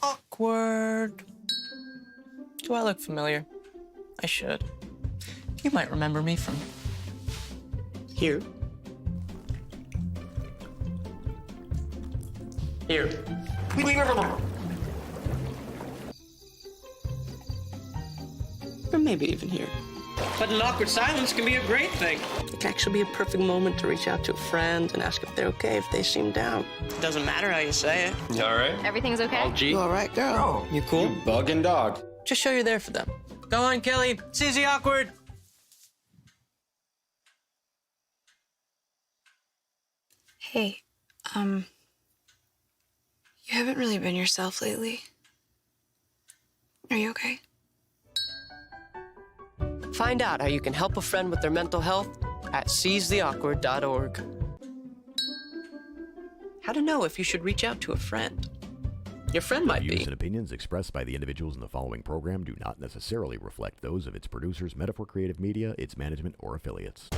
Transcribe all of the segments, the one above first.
Awkward. Do I look familiar? I should. You might remember me from here. Here. Or maybe even here. But an awkward silence can be a great thing. It can actually be a perfect moment to reach out to a friend and ask if they're okay if they seem down. Doesn't matter how you say it. You all right? Everything's okay? All G? You all right, girl? You cool? You bugging dog. Just show you're there for them. Go on, Kelly. Seize the awkward. Hey, you haven't really been yourself lately. Are you okay? Find out how you can help a friend with their mental health at seizetheawkward.org. How to know if you should reach out to a friend. Your friend might Views be. and opinions expressed by the individuals in the following program do not necessarily reflect those of its producers, Metaphor Creative Media, its management, or affiliates.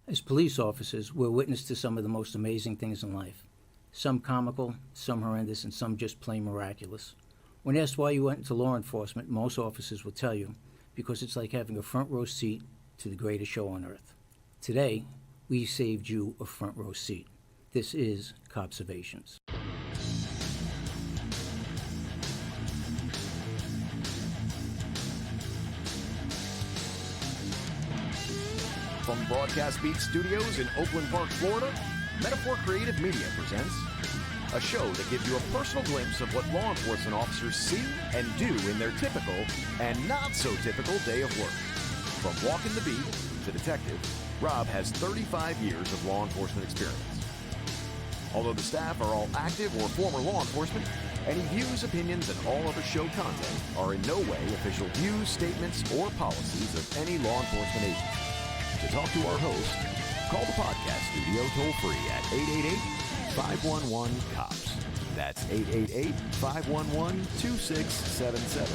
As police officers, we're witness to some of the most amazing things in life. Some comical, some horrendous, and some just plain miraculous. When asked why you went into law enforcement, most officers will tell you, because it's like having a front row seat to the greatest show on earth. Today, we saved you a front row seat. This is Koutsofios. From Broadcast Beat Studios in Oakland Park, Florida, Metaphor Creative Media presents a show that gives you a personal glimpse of what law enforcement officers see and do in their typical and not so typical day of work. From walking the beat to detective, Rob has 35 years of law enforcement experience. Although the staff are all active or former law enforcement, any views, opinions, and all other show content are in no way official views, statements, or policies of any law enforcement agency. To talk to our host, call the podcast studio toll-free at 888-511-COPS. That's 888-511-2677.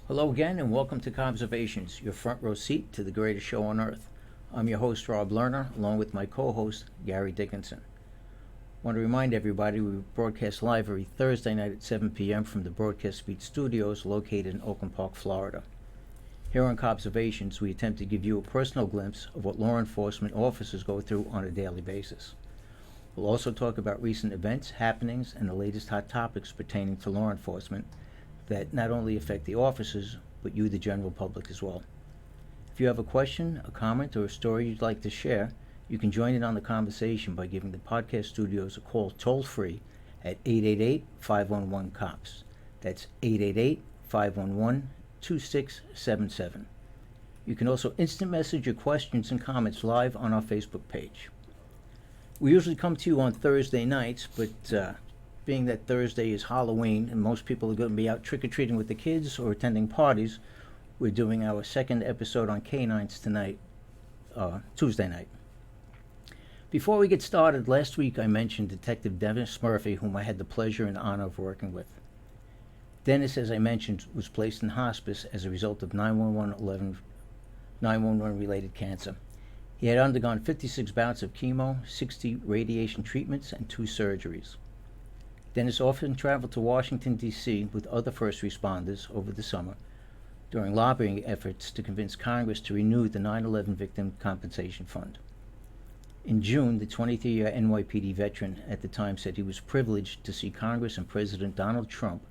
Hello again, and welcome to Koutsofios, your front row seat to the greatest show on earth. I'm your host, Rob Lerner, along with my co-host, Gary Dickinson. I want to remind everybody we broadcast live every Thursday night at 7 p.m. from the Broadcast Beat Studios located in Oakland Park, Florida. Here on Koutsofios, we attempt to give you a personal glimpse of what law enforcement officers go through on a daily basis. We'll also talk about recent events, happenings, and the latest hot topics pertaining to law enforcement that not only affect the officers, but you, the general public, as well. If you have a question, a comment, or a story you'd like to share, you can join in on the conversation by giving the podcast studios a call toll-free at 888-511-COPS. That's 888-511-2677. You can also instant message your questions and comments live on our Facebook page. We usually come to you on Thursday nights, but being that Thursday is Halloween and most people are going to be out trick-or-treating with the kids or attending parties, we're doing our second episode on K-9's tonight, Tuesday night. Before we get started, last week I mentioned Detective Dennis Murphy, whom I had the pleasure and honor of working with. Dennis, as I mentioned, was placed in hospice as a result of 911-related cancer. He had undergone 56 bouts of chemo, 60 radiation treatments, and 2 surgeries. Dennis often traveled to Washington, D.C. with other first responders over the summer during lobbying efforts to convince Congress to renew the 9/11 Victim Compensation Fund. In June, the 23-year NYPD veteran at the time said he was privileged to see Congress and President Donald Trump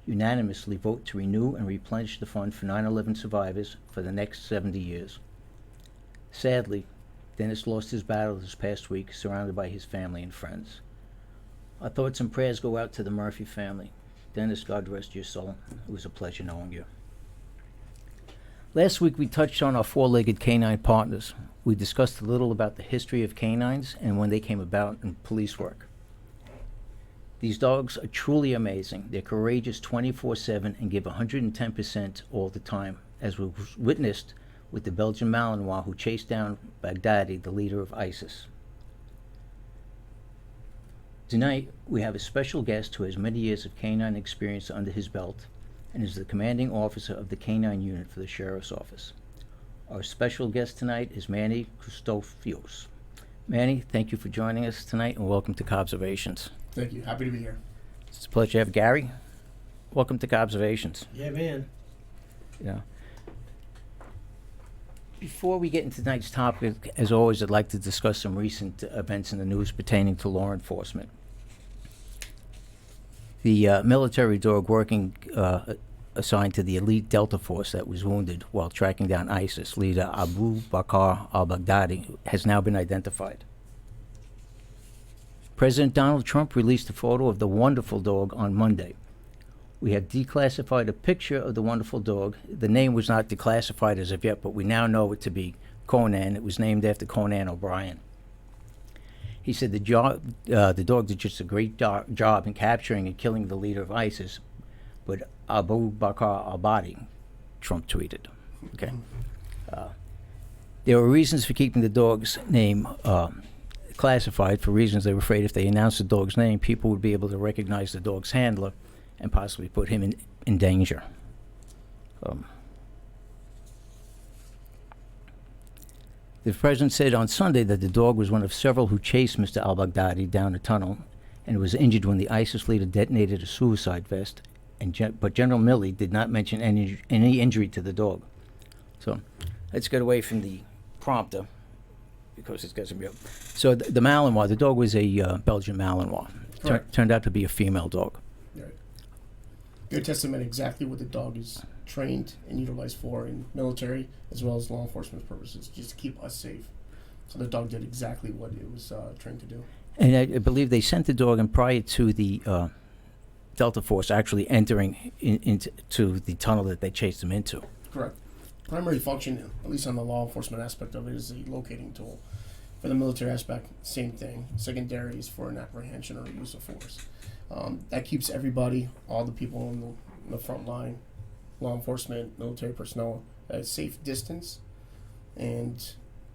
unanimously vote to renew and replenish the fund for 9/11 survivors for the next 70 years. Sadly, Dennis lost his battle this past week, surrounded by his family and friends. Our thoughts and prayers go out to the Murphy family. Dennis, God rest your soul. It was a pleasure knowing you. Last week we touched on our four-legged canine partners. We discussed a little about the history of canines and when they came about in police work. These dogs are truly amazing. They're courageous 24/7 and give 110% all the time, as was witnessed with the Belgian Malinois who chased down Baghdadi, the leader of ISIS. Tonight, we have a special guest who has many years of K-9 experience under his belt and is the commanding officer of the K-9 unit for the Sheriff's Office. Our special guest tonight is Manny Koutsofios. Manny, thank you for joining us tonight and welcome to Cobservations. Thank you. Happy to be here. It's a pleasure to have Gary. Welcome to Cobservations. Yeah, man. Yeah. Before we get into tonight's topic, as always, I'd like to discuss some recent events in the news pertaining to law enforcement. The military dog working assigned to the elite Delta Force that was wounded while tracking down ISIS leader Abu Bakr al-Baghdadi has now been identified. President Donald Trump released a photo of the wonderful dog on Monday. We have declassified a picture of the wonderful dog. The name was not declassified as of yet, but we now know it to be Conan. It was named after Conan O'Brien. He said the dog did just a great job in capturing and killing the leader of ISIS, but Abu Bakr al-Baghdadi, Trump tweeted. Okay. There were reasons for keeping the dog's name classified, for reasons they were afraid if they announced the dog's name, people would be able to recognize the dog's handler and possibly put him in danger. The president said on Sunday that the dog was one of several who chased Mr. al-Baghdadi down a tunnel and was injured when the ISIS leader detonated a suicide vest, but General Milley did not mention any injury to the dog. So let's get away from the prompter because it's got some real. So the Malinois, the dog was a Belgian Malinois. Turned out to be a female dog. Right. Good testament exactly what the dog is trained and utilized for in military as well as law enforcement purposes, just to keep us safe. So the dog did exactly what it was trained to do. And I believe they sent the dog in prior to the Delta Force actually entering into the tunnel that they chased him into. Correct. Primary function, at least on the law enforcement aspect of it, is a locating tool. For the military aspect, same thing. Secondary is for an apprehension or use of force. That keeps everybody, all the people on the front line, law enforcement, military personnel, at a safe distance. And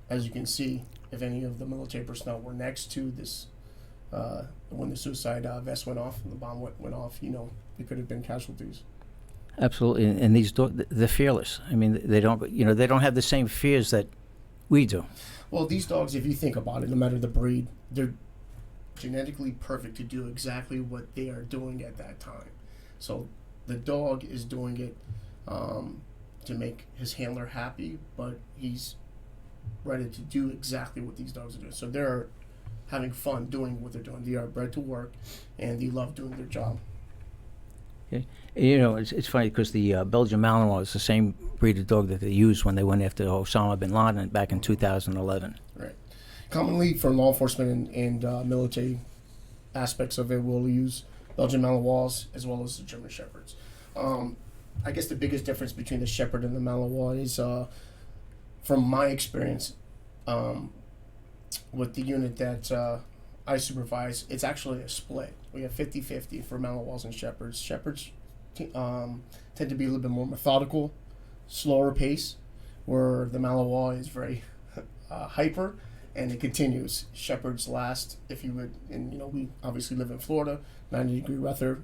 as you can see, if any of the military personnel were next to this, when the suicide vest went off and the bomb went off, there could have been casualties. Absolutely, and these dogs, they're fearless. I mean, they don't have the same fears that we do. Well, these dogs, if you think about it, no matter the breed, they're genetically perfect to do exactly what they are doing at that time. So the dog is doing it to make his handler happy, but he's ready to do exactly what these dogs are doing. So they're having fun doing what they're doing. They are bred to work, and they love doing their job. Okay. It's funny because the Belgian Malinois is the same breed of dog that they used when they went after Osama bin Laden back in 2011. Right. Commonly, for law enforcement and military aspects of it, we'll use Belgian Malinois as well as the German Shepherds. I guess the biggest difference between the Shepherd and the Malinois is, from my experience, with the unit that I supervise, it's actually a split. We have 50-50 for Malinois and Shepherds. Shepherds tend to be a little bit more methodical, slower pace, where the Malinois is very hyper, and it continues. Shepherds last, if you would, and we obviously live in Florida, 90-degree weather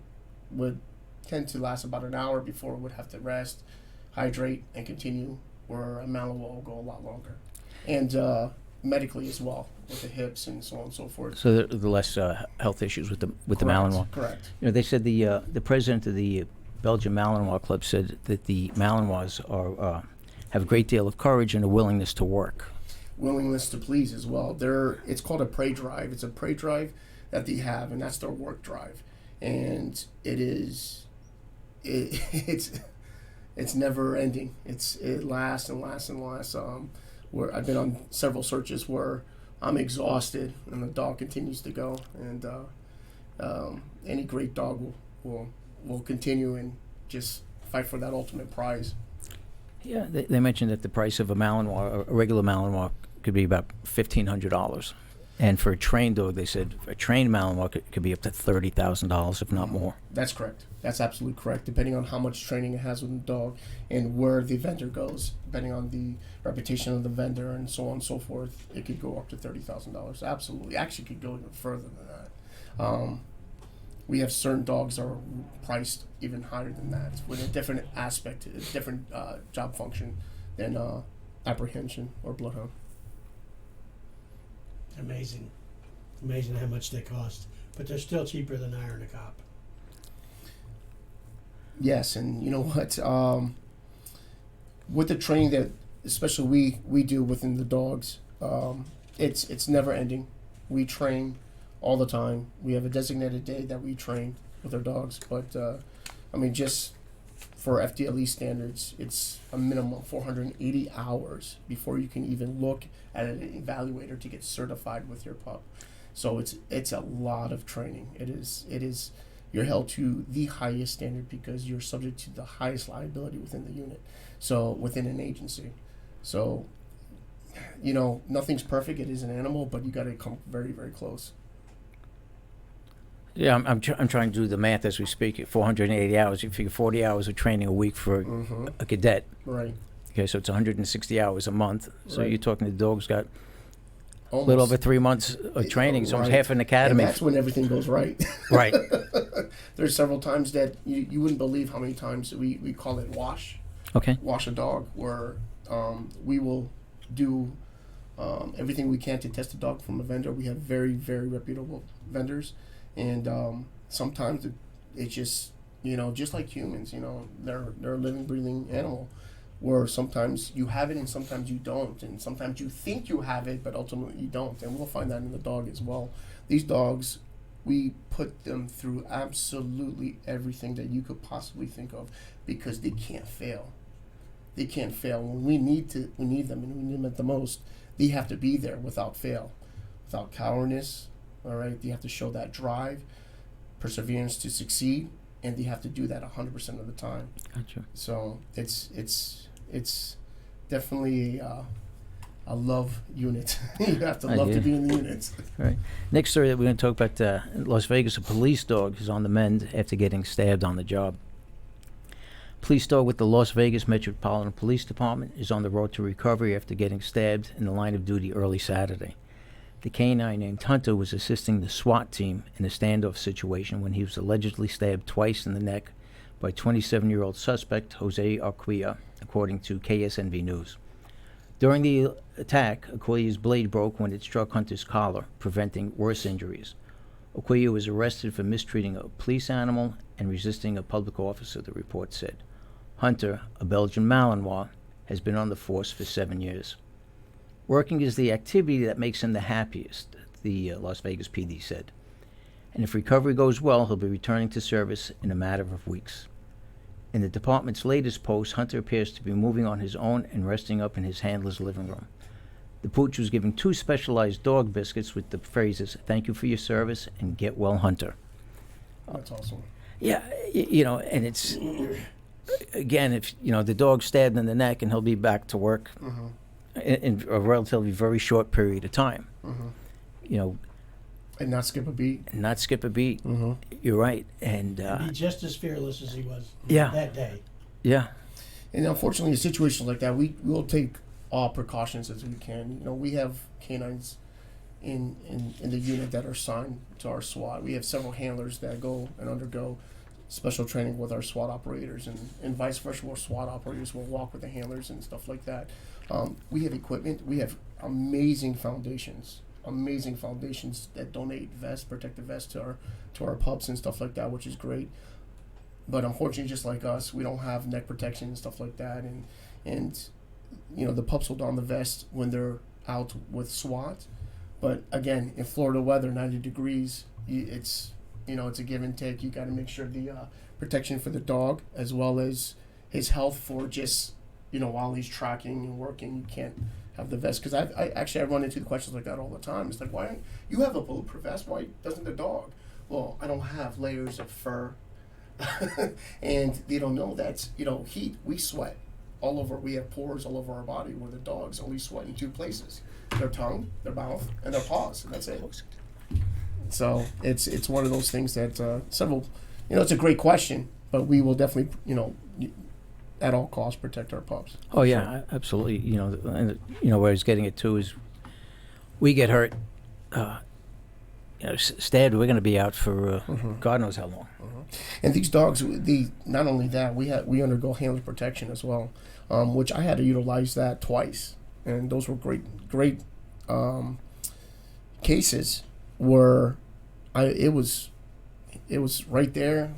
would tend to last about an hour before it would have to rest, hydrate, and continue, where a Malinois will go a lot longer. And medically as well, with the hips and so on and so forth. So the less health issues with the Malinois. Correct. They said the president of the Belgian Malinois Club said that the Malinois have a great deal of courage and a willingness to work. Willingness to please as well. It's called a prey drive. It's a prey drive that they have, and that's their work drive. And it's never ending. It lasts and lasts and lasts. Where I've been on several searches where I'm exhausted and the dog continues to go, and any great dog will continue and just fight for that ultimate prize. Yeah, they mentioned that the price of a Malinois, a regular Malinois, could be about $1,500. And for a trained dog, they said a trained Malinois could be up to $30,000, if not more. That's correct. That's absolutely correct. Depending on how much training it has with the dog and where the vendor goes, depending on the reputation of the vendor and so on and so forth, it could go up to $30,000. Absolutely. Actually, could go even further than that. We have certain dogs that are priced even higher than that with a different aspect, a different job function than apprehension or bloodhound. Amazing how much they cost, but they're still cheaper than hiring a cop. Yes, and you know what? With the training that, especially we do within the dogs, it's never ending. We train all the time. We have a designated day that we train with our dogs, but I mean, just for FDLE standards, it's a minimum of 480 hours before you can even look at an evaluator to get certified with your pup. So it's a lot of training. It is. You're held to the highest standard because you're subject to the highest liability within the unit, so within an agency. So, you know, nothing's perfect. It is an animal, but you got to come very, very close. Yeah, I'm trying to do the math as we speak. At 480 hours, you figure 40 hours of training a week for a cadet. Right. Okay, so it's 160 hours a month. So Right. you're talking the dog's got a Almost. little over 3 months of training. It's almost Right. half an academy. And that's when everything goes right. Right. There's several times that you wouldn't believe how many times we call it wash Okay. a dog, where we will do everything we can to test a dog from a vendor. We have very, very reputable vendors, and sometimes it's just, you know, just like humans, you know, they're a living, breathing animal, where sometimes you have it and sometimes you don't, and sometimes you think you have it but ultimately you don't, and we'll find that in the dog as well. These dogs, we put them through absolutely everything that you could possibly think of because they can't fail. They can't fail. When we need them and we need them the most, they have to be there without fail, without cowardice. All right, they have to show that drive, perseverance to succeed, and they have to do that 100% of the time. Gotcha. So it's definitely a love unit. You have to love to be in the units. All right. Next story that we're going to talk about, Las Vegas, a police dog is on the mend after getting stabbed on the job. Police dog with the Las Vegas Metropolitan Police Department is on the road to recovery after getting stabbed in the line of duty early Saturday. The K-9 named Hunter was assisting the SWAT team in a standoff situation when he was allegedly stabbed twice in the neck by 27-year-old suspect Jose Arquilla, according to KSNV News. During the attack, Arquilla's blade broke when it struck Hunter's collar, preventing worse injuries. Arquilla was arrested for mistreating a police animal and resisting a public officer, the report said. Hunter, a Belgian Malinois, has been on the force for 7 years. Working is the activity that makes him the happiest, the Las Vegas PD said. And if recovery goes well, he'll be returning to service in a matter of weeks. In the department's latest post, Hunter appears to be moving on his own and resting up in his handler's living room. The pooch was given 2 specialized dog biscuits with the phrases, "Thank you for your service," and "Get well, Hunter." That's awesome. Yeah, you know, and it's, again, if, you know, the dog's stabbed in the neck and he'll be back to work in a relatively very short period of time. You know, And not skip a beat. not skip a beat. You're right. And, Be just as fearless as he was Yeah. that day. yeah. And unfortunately, in situations like that, we'll take all precautions as we can. You know, we have K-9's in the unit that are assigned to our SWAT. We have several handlers that go and undergo special training with our SWAT operators, and vice versa, where SWAT operators will walk with the handlers and stuff like that. We have equipment. We have amazing foundations that donate vests, protective vests to our pups and stuff like that, which is great. But unfortunately, just like us, we don't have neck protection and stuff like that, and you know, the pups will don the vest when they're out with SWAT. But again, in Florida weather, 90 degrees, it's, you know, it's a give and take. You got to make sure the protection for the dog as well as his health for just, you know, while he's tracking and working, you can't have the vest. Because I run into the questions like that all the time. It's like, why you have a bulletproof vest? Why doesn't the dog? Well, I don't have layers of fur, and they don't know that's, you know, heat. We sweat all over. We have pores all over our body, where the dogs only sweat in 2 places. their tongue, their mouth, and their paws, and that's it. So it's one of those things that several, it's a great question, but we will definitely, at all costs protect our pups. Oh yeah, absolutely. And where I was getting it to is, we get hurt, stabbed. We're going to be out for God knows how long. And these dogs, not only that, we undergo handler protection as well, which I had to utilize that twice, and those were great cases where it was right there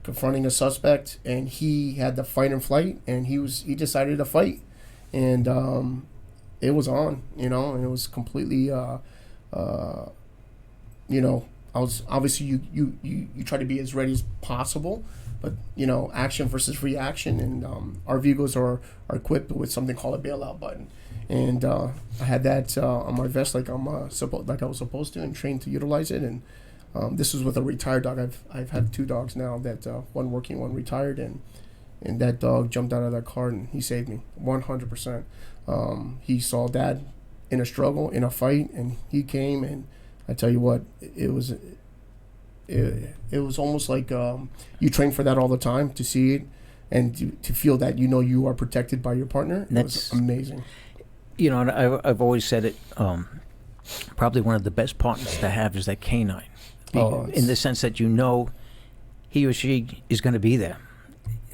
confronting a suspect, and he had the fight and flight, and he decided to fight, and it was on, and it was completely I was obviously you try to be as ready as possible, but action versus reaction, and our vehicles are equipped with something called a bailout button, and I had that on my vest like I was supposed to, and trained to utilize it. And this was with a retired dog. I've had 2 dogs now, that one working, one retired, and that dog jumped out of that car and he saved me 100%. He saw Dad in a struggle, in a fight, and he came, and I tell you what, it was almost like you train for that all the time, to see it and to feel that you are protected by your partner. It was amazing. And I've always said it. Probably one of the best partners to have is that K-9, in the sense that he or she is going to be there,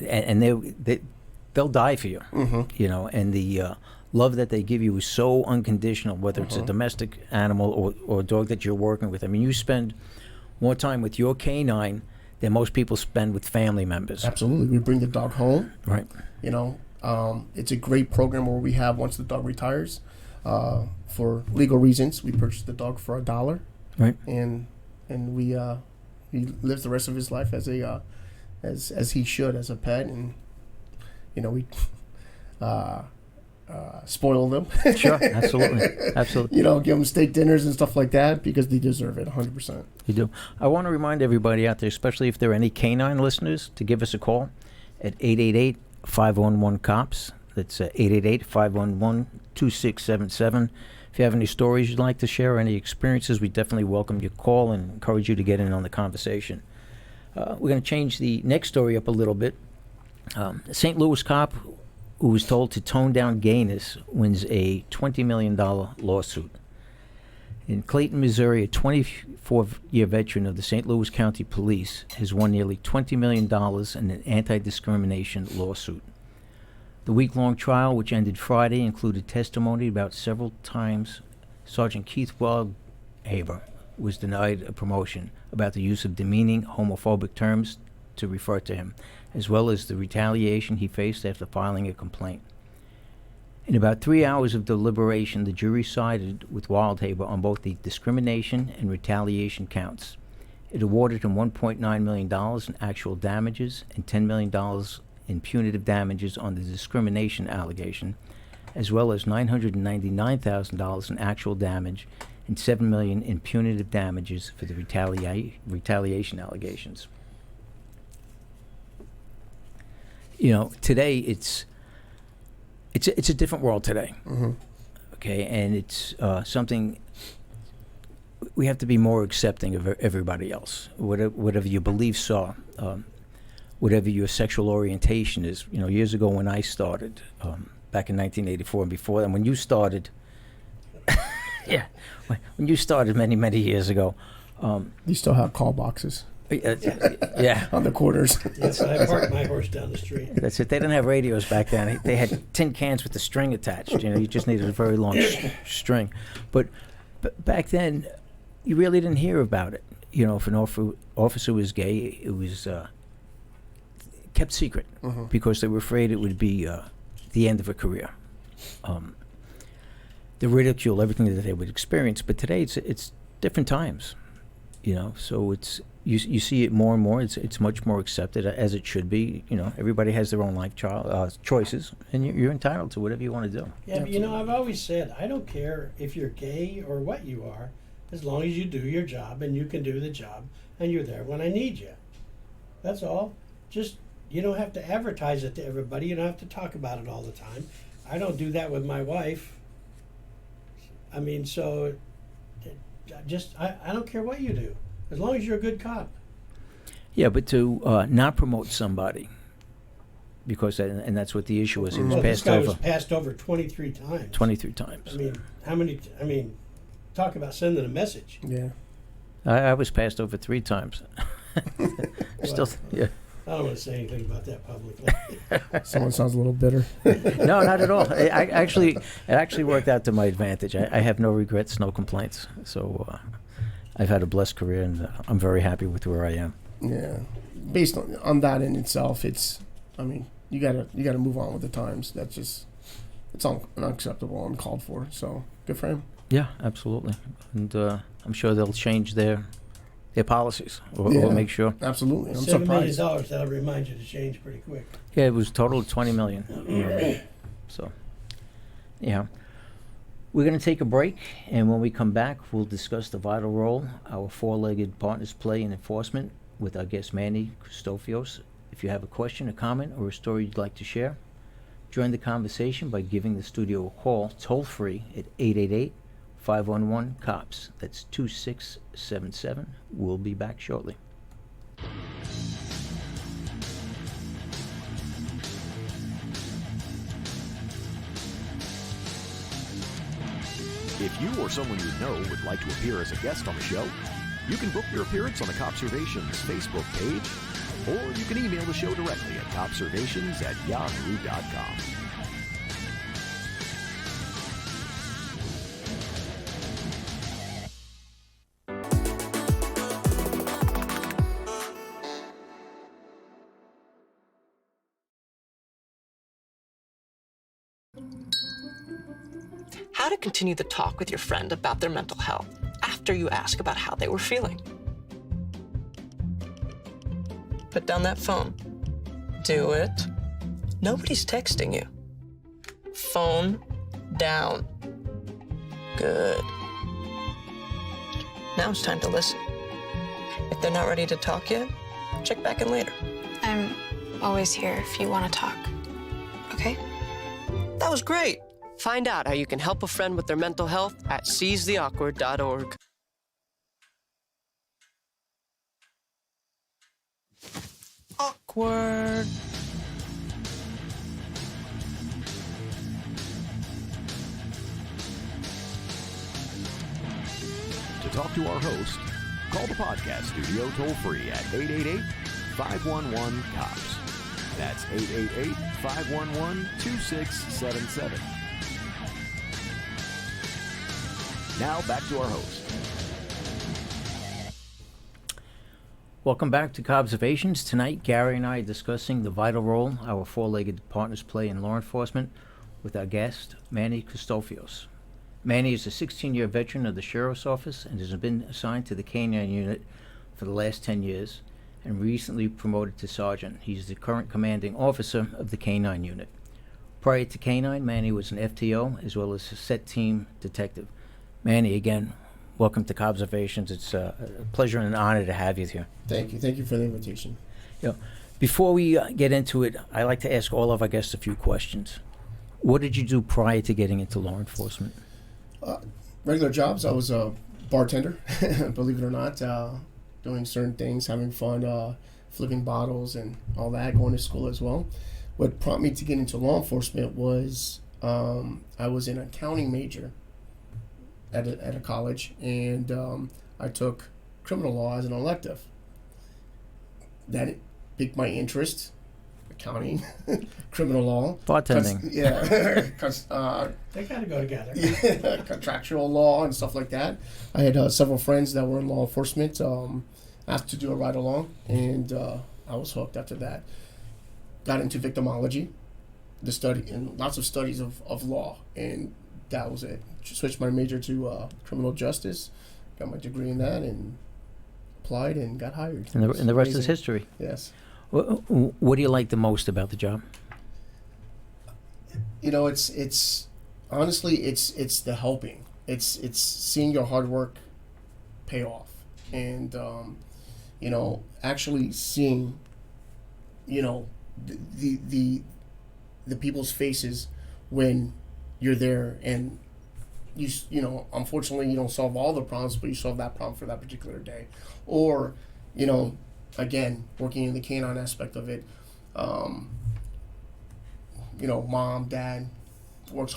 and they'll die for you. And the love that they give you is so unconditional, whether it's a domestic animal or a dog that you're working with. I mean, you spend more time with your K-9 than most people spend with family members. Absolutely. We bring the dog home. Right. It's a great program where we have, once the dog retires, for legal reasons, we purchase the dog for $1. Right. And he lives the rest of his life as he should, as a pet, and we spoil them. Sure, absolutely. Give them steak dinners and stuff like that, because they deserve it 100%. You do. I want to remind everybody out there, especially if there are any K-9 listeners, to give us a call at 888-511-COPS. That's 888-511-2677. If you have any stories you'd like to share, any experiences, we definitely welcome your call and encourage you to get in on the conversation. We're going to change the next story up a little bit. A St. Louis cop who was told to tone down gayness wins a $20 million lawsuit. In Clayton, Missouri, a 24-year veteran of the St. Louis County Police has won nearly $20 million in an anti-discrimination lawsuit. The week-long trial, which ended Friday, included testimony about several times Sergeant Keith Wildhaber was denied a promotion about the use of demeaning homophobic terms to refer to him, as well as the retaliation he faced after filing a complaint. In about 3 hours of deliberation, the jury sided with Wildhaber on both the discrimination and retaliation counts. It awarded him $1.9 million in actual damages and $10 million in punitive damages on the discrimination allegation, as well as $999,000 in actual damage and $7 million in punitive damages for the retaliation allegations. Today it's a different world today. Okay, and it's something we have to be more accepting of everybody else, whatever your beliefs are, whatever your sexual orientation is. Years ago when I started, back in 1984 and before then, when you started, when you started many years ago, You still have call boxes yeah, on the corners. Yes, I parked my horse down the street. That's it. They didn't have radios back then. They had tin cans with the string attached. You just needed a very long string. But back then, you really didn't hear about it. If an officer was gay, it was kept secret because they were afraid it would be the end of a career. They ridicule everything that they would experience. But today, it's different times. So it's you see it more and more. It's much more accepted, as it should be. Everybody has their own life choices, and you're entitled to whatever you want to do. Yeah, but I've always said, I don't care if you're gay or what you are, as long as you do your job and you can do the job and you're there when I need you. That's all. Just, you don't have to advertise it to everybody. You don't have to talk about it all the time. I don't do that with my wife. I mean, so I don't care what you do, as long as you're a good cop. Yeah, but to not promote somebody, because and that's what the issue was. He was Well, this passed guy over was passed over 23 times. 23 times. I mean, how many? I mean, talk about sending a message. Yeah. I was passed over 3 times. Still, yeah. I don't want to say anything about that publicly. Someone sounds a little bitter. No, not at all. It actually worked out to my advantage. I have no regrets, no complaints. So I've had a blessed career, and I'm very happy with where I am. Yeah. Based on that in itself, I mean, you gotta move on with the times. That's just, it's unacceptable, uncalled for. So good for him. Yeah, absolutely. And I'm sure they'll change their policies or make sure. Absolutely. I'm $7 million, surprised. that'll remind you to change pretty quick. Yeah, it was total of $20 million. So, yeah. We're going to take a break, and when we come back, we'll discuss the vital role our four-legged partners play in enforcement with our guest Manny Koutsofios. If you have a question, a comment, or a story you'd like to share, join the conversation by giving the studio a call toll-free at 888-511-COPS. That's 2677. We'll be back shortly. If you or someone you know would like to appear as a guest on the show, you can book your appearance on the Koutsofios Facebook page, or you can email the show directly at koutsofios@yahoo.com. How to continue the talk with your friend about their mental health after you ask about how they were feeling. Put down that phone. Do it. Nobody's texting you. Phone down. Good. Now it's time to listen. If they're not ready to talk yet, check back in later. I'm always here if you want to talk. Okay? That was great. Find out how you can help a friend with their mental health at seizetheawkward.org. Awkward. To talk to our host, call the podcast studio toll-free at 888-511-COPS. That's 888-511-2677. Now back to our host. Welcome back to Koutsofios. Tonight, Gary and I are discussing the vital role our four-legged partners play in law enforcement with our guest, Manny Koutsofios. Manny is a 16-year veteran of the Sheriff's Office and has been assigned to the K-9 unit for the last 10 years and recently promoted to sergeant. He's the current commanding officer of the K-9 unit. Prior to K-9, Manny was an FTO as well as a set team detective. Manny, again, welcome to Koutsofios. It's a pleasure and an honor to have you here. Thank you. Thank you for the invitation. Before we get into it, I like to ask all of our guests a few questions. What did you do prior to getting into law enforcement? Regular jobs. I was a bartender, believe it or not, doing certain things, having fun, flipping bottles and all that, going to school as well. What prompted me to get into law enforcement was I was an accounting major at a college, and I took criminal law as an elective. That piqued my interest, accounting, criminal law. Bartending. Because They gotta go together. contractual law and stuff like that. I had several friends that were in law enforcement, asked to do a ride along, and I was hooked after that. Got into victimology, and lots of studies of law, and that was it. Switched my major to criminal justice, got my degree in that, and applied and got hired. And the rest is history. Yes. What do you like the most about the job? You know, it's honestly it's the helping. It's seeing your hard work pay off, and you know, actually seeing, you know, the people's faces when you're there and you know, unfortunately, you don't solve all the problems, but you solve that problem for that particular day. Or, you know, again, working in the canine aspect of it, you know, mom, dad work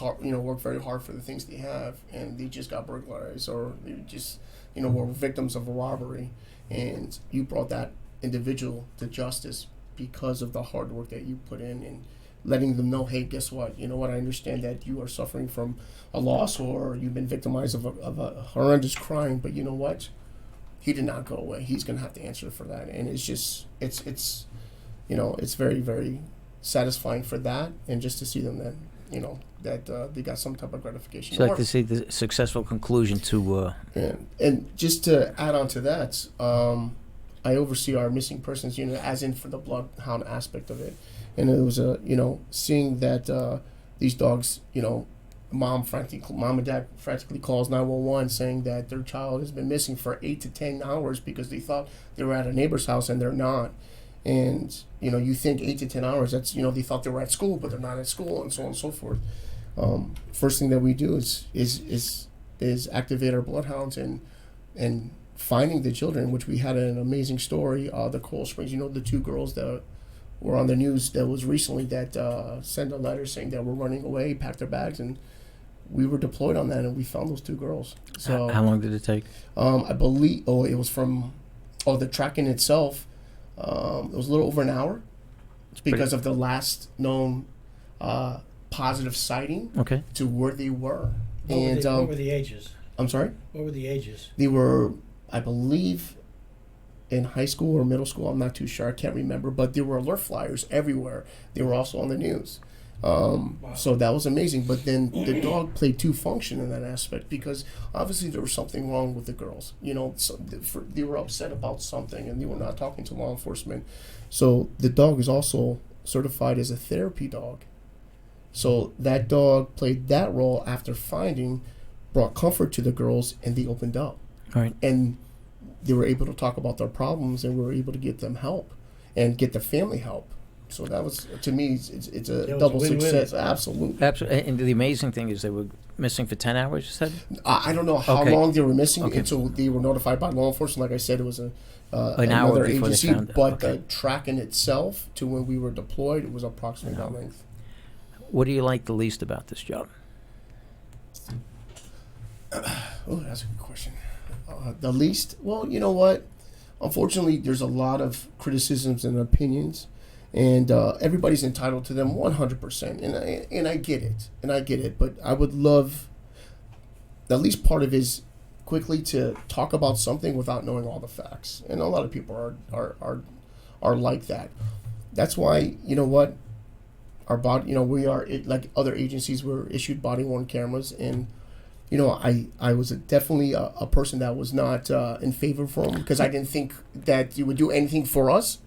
very hard for the things they have, and they just got burglarized, or they just, you know, were victims of a robbery, and you brought that individual to justice because of the hard work that you put in, and letting them know, hey, guess what? You know what? I understand that you are suffering from a loss, or you've been victimized of a horrendous crime, but you know what? He did not go away. He's going to have to answer for that. And it's just, it's you know, it's very, very satisfying for that, and just to see them that, you know, that they got some type of gratification. So I'd like to see the successful conclusion to... And just to add on to that, I oversee our missing persons unit, as in for the bloodhound aspect of it. And it was you know, seeing that these dogs, you know, mom and dad frantically calls 911 saying that their child has been missing for 8 to 10 hours because they thought they were at a neighbor's house and they're not. And, you know, you think 8 to 10 hours, that's, you know, they thought they were at school, but they're not at school, and so on and so forth. First thing that we do is activate our bloodhounds and finding the children, which we had an amazing story. The Coral Springs, you know, the 2 girls that were on the news that was recently that sent a letter saying that we're running away, packed their bags, and we were deployed on that, and we found those 2 girls. So how long did it take? I believe, it was from, the tracking itself, it was a little over an hour because of the last known positive sighting to where they were. What were the ages? I'm sorry? What were the ages? They were, I believe, in high school or middle school. I'm not too sure. I can't remember. But there were alert flyers everywhere. They were also on the news. So that was amazing. But then the dog played 2 function in that aspect, because obviously there was something wrong with the girls. You know, they were upset about something, and they were not talking to law enforcement. So the dog is also certified as a therapy dog. So that dog played that role after finding, brought comfort to the girls, and they opened up. All right. And they were able to talk about their problems, and we were able to get them help and get the family help. So that was, to me, it's a double success. Absolutely. Absolutely. And the amazing thing is they were missing for 10 hours, you said? I don't know how long they were missing until they were notified by law enforcement. Like I said, it was an another hour before agency, they found it. But the tracking itself to when we were deployed, it was approximately that length. What do you like the least about this job? Oh, that's a good question. The least? Well, you know what? Unfortunately, there's a lot of criticisms and opinions, and everybody's entitled to them 100%. And I get it. But I would love, at least part of it is quickly to talk about something without knowing all the facts. And a lot of people are like that. That's why, you know what? Our body, you know, we are, like other agencies, were issued body-worn cameras, and you know, I was definitely a person that was not in favor for them, because I didn't think that you would do anything for us.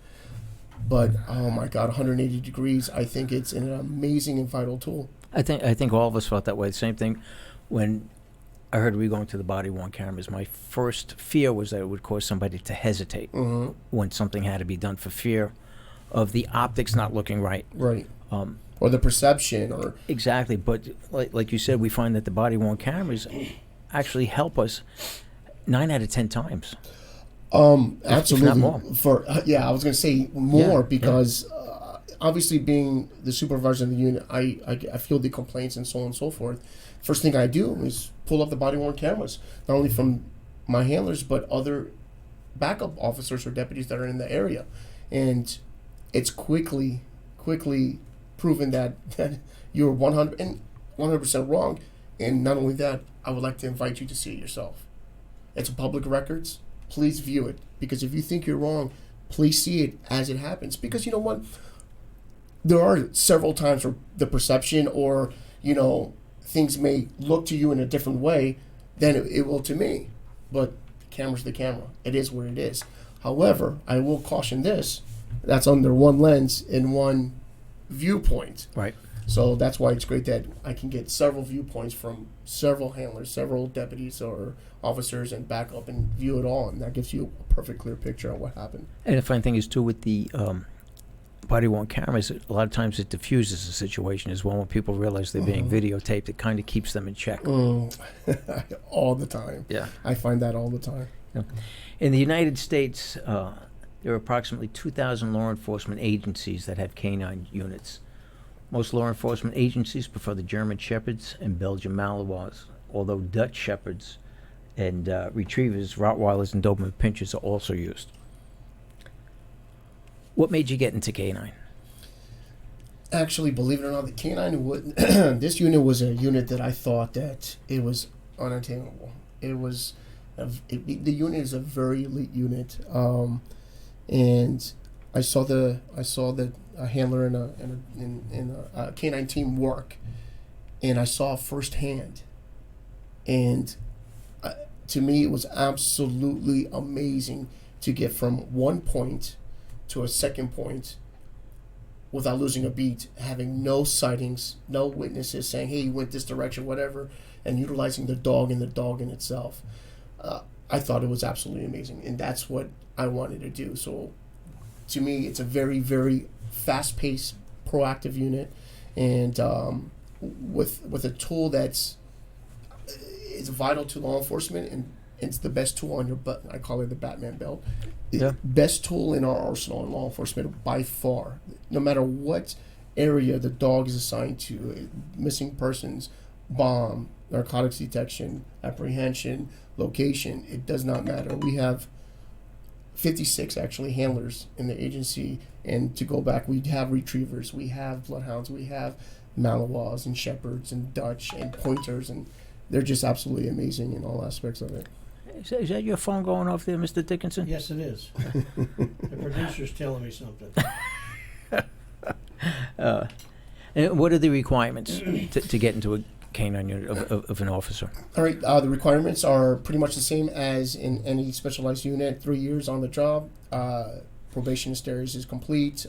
But oh my God, 180 degrees! I think it's an amazing and vital tool. I think all of us felt that way. The same thing when I heard we were going to the body-worn cameras. My first fear was that it would cause somebody to hesitate when something had to be done, for fear of the optics not looking right. Right. Or the perception, or exactly. But like you said, we find that the body-worn cameras actually help us 9 out of 10 times. Absolutely. If not more. I was going to say more, because obviously, being the supervisor of the unit, I field the complaints and so on and so forth. First thing I do is pull up the body-worn cameras, not only from my handlers, but other backup officers or deputies that are in the area, and it's quickly proven that you're 100% wrong. And not only that, I would like to invite you to see it yourself. It's a public records. Please view it, because if you think you're wrong, please see it as it happens. Because you know what? There are several times where the perception, or, you know, things may look to you in a different way than it will to me. But the camera's the camera. It is what it is. However, I will caution this. That's under one lens and one viewpoint. Right. So that's why it's great that I can get several viewpoints from several handlers, several deputies or officers, and back up and view it all, and that gives you a perfect clear picture of what happened. And the funny thing is too, with the body-worn cameras, a lot of times it diffuses the situation as well. When people realize they're being videotaped, it kind of keeps them in check. All the time. Yeah. I find that all the time. In the United States, there are approximately 2,000 law enforcement agencies that have canine units. Most law enforcement agencies prefer the German Shepherds and Belgian Malinois, although Dutch Shepherds and Retrievers, Rottweilers, and Doberman Pinschers are also used. What made you get into canine? Actually, believe it or not, the K-9 would, this unit was a unit that I thought that it was unattainable. It was, the unit is a very elite unit, and I saw the handler in a K-9 team work, and I saw firsthand, and to me it was absolutely amazing to get from one point to a second point without losing a beat, having no sightings, no witnesses saying, hey, you went this direction, whatever, and utilizing the dog and the dog in itself. I thought it was absolutely amazing, and that's what I wanted to do. So to me, it's a very, very fast-paced, proactive unit, and with a tool that's it's vital to law enforcement, and it's the best tool on your butt. I call it the Batman belt. Yeah. Best tool in our arsenal in law enforcement by far. No matter what area the dog is assigned to, missing persons, bomb, narcotics detection, apprehension, location, it does not matter. We have 56 actually handlers in the agency, and to go back, we have retrievers, we have bloodhounds, we have Malinois and Shepherds and Dutch and pointers, and they're just absolutely amazing in all aspects of it. Is that your phone going off there, Mr. Dickinson? Yes, it is. The producer's telling me something. And what are the requirements to get into a canine unit of an officer? All right, the requirements are pretty much the same as in any specialized unit. 3 years on the job, probation status is complete,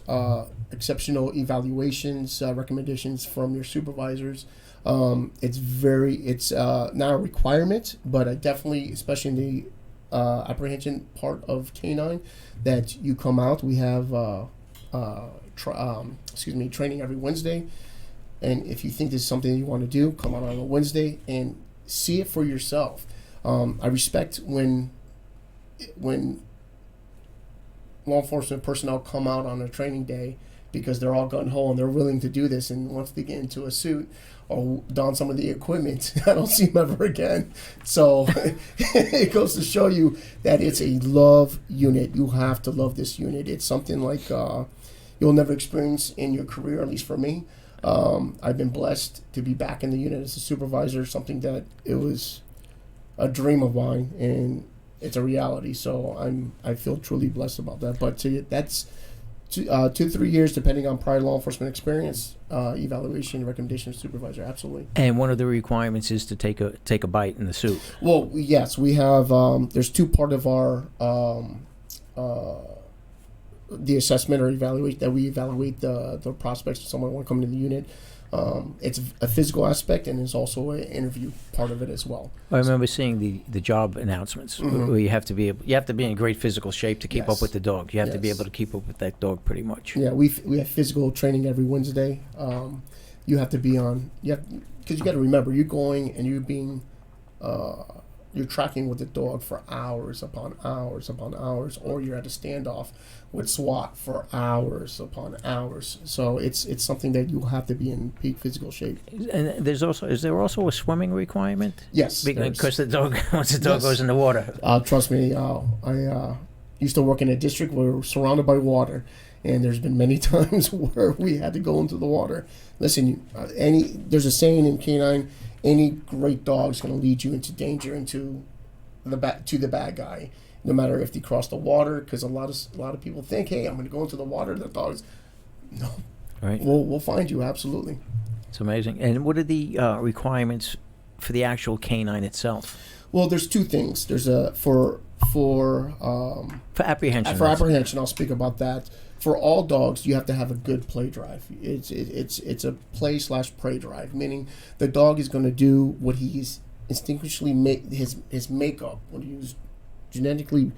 exceptional evaluations, recommendations from your supervisors. It's not a requirement, but I definitely, especially in the apprehension part of K-9, that you come out. We have training every Wednesday, and if you think this is something you want to do, come out on a Wednesday and see it for yourself. I respect when law enforcement personnel come out on a training day because they're all gung-ho and they're willing to do this, and once they get into a suit or don some of the equipment, I don't see them ever again. So it goes to show you that it's a love unit. You have to love this unit. It's something like you'll never experience in your career, at least for me. I've been blessed to be back in the unit as a supervisor, something that it was a dream of mine, and it's a reality. So I feel truly blessed about that. But that's 2 to 3 years, depending on prior law enforcement experience, evaluation, recommendation of supervisor, absolutely. And one of the requirements is to take a bite in the suit. Well, yes, we have. There's two part of our the assessment or evaluate that we evaluate the prospects of someone want to come into the unit. It's a physical aspect, and there's also an interview part of it as well. I remember seeing the job announcements where you have to be in great physical shape to keep up with the dog. You have to be able to keep up with that dog pretty much. Yeah, we have physical training every Wednesday. You have to be on. Because you got to remember, you're going and you're being. You're tracking with the dog for hours upon hours upon hours, or you're at a standoff with SWAT for hours upon hours. So it's something that you have to be in peak physical shape. And is there also a swimming requirement? Yes, because the dog once the dog goes in the water. Trust me, I used to work in a district where we're surrounded by water, and there's been many times where we had to go into the water. Listen, there's a saying in K-9. Any great dog is going to lead you into danger, to the bad guy, no matter if they cross the water. Because a lot of people think, hey, I'm going to go into the water. The dogs, no, right? We'll find you, absolutely. It's amazing. And what are the requirements for the actual K-9 itself? Well, there's two things. There's for apprehension. For apprehension, I'll speak about that. For all dogs, you have to have a good play drive. It's a play/prey drive, meaning the dog is going to do what he's instinctually his makeup, what he was genetically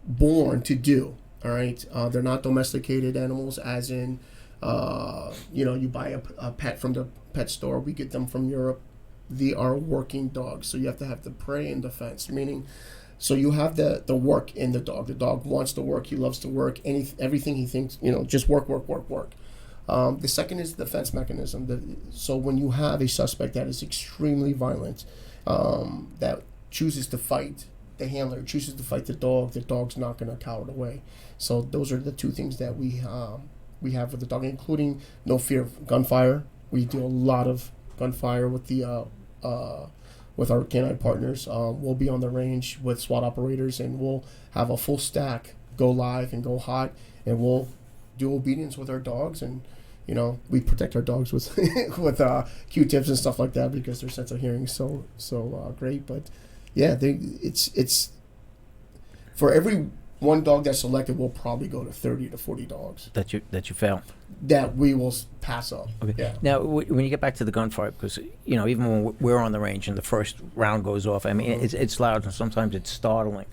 born to do. All right, they're not domesticated animals, as in, you buy a pet from the pet store. We get them from Europe. They are working dogs, so you have to have the prey and defense, meaning, so you have the work in the dog. The dog wants to work. He loves to work. Everything he thinks, just work. The second is the defense mechanism. So when you have a suspect that is extremely violent, that chooses to fight, the handler chooses to fight the dog's not going to cower away. So those are the two things that we have with the dog, including no fear of gunfire. We do a lot of gunfire with with our canine partners. We'll be on the range with SWAT operators, and we'll have a full stack go live and go hot, and we'll do obedience with our dogs, and we protect our dogs with with Q-tips and stuff like that, because their sense of hearing is so great. But yeah, it's for every one dog that's selected, we'll probably go to 30 to 40 dogs that you fail. that we will pass up. Okay. Yeah. Now, when you get back to the gunfire, because even when we're on the range and the first round goes off, I mean, it's loud and sometimes it's startling.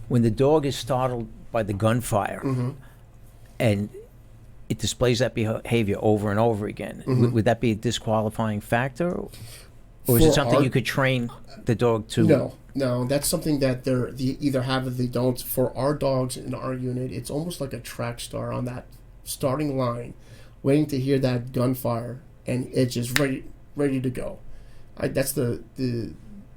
When the dog is startled by the gunfire, and it displays that behavior over and over again, would that be a disqualifying factor, or is it something you could train the dog to? No, that's something that they either have or they don't. For our dogs in our unit, it's almost like a track star on that starting line, waiting to hear that gunfire, and it's just ready to go. That's the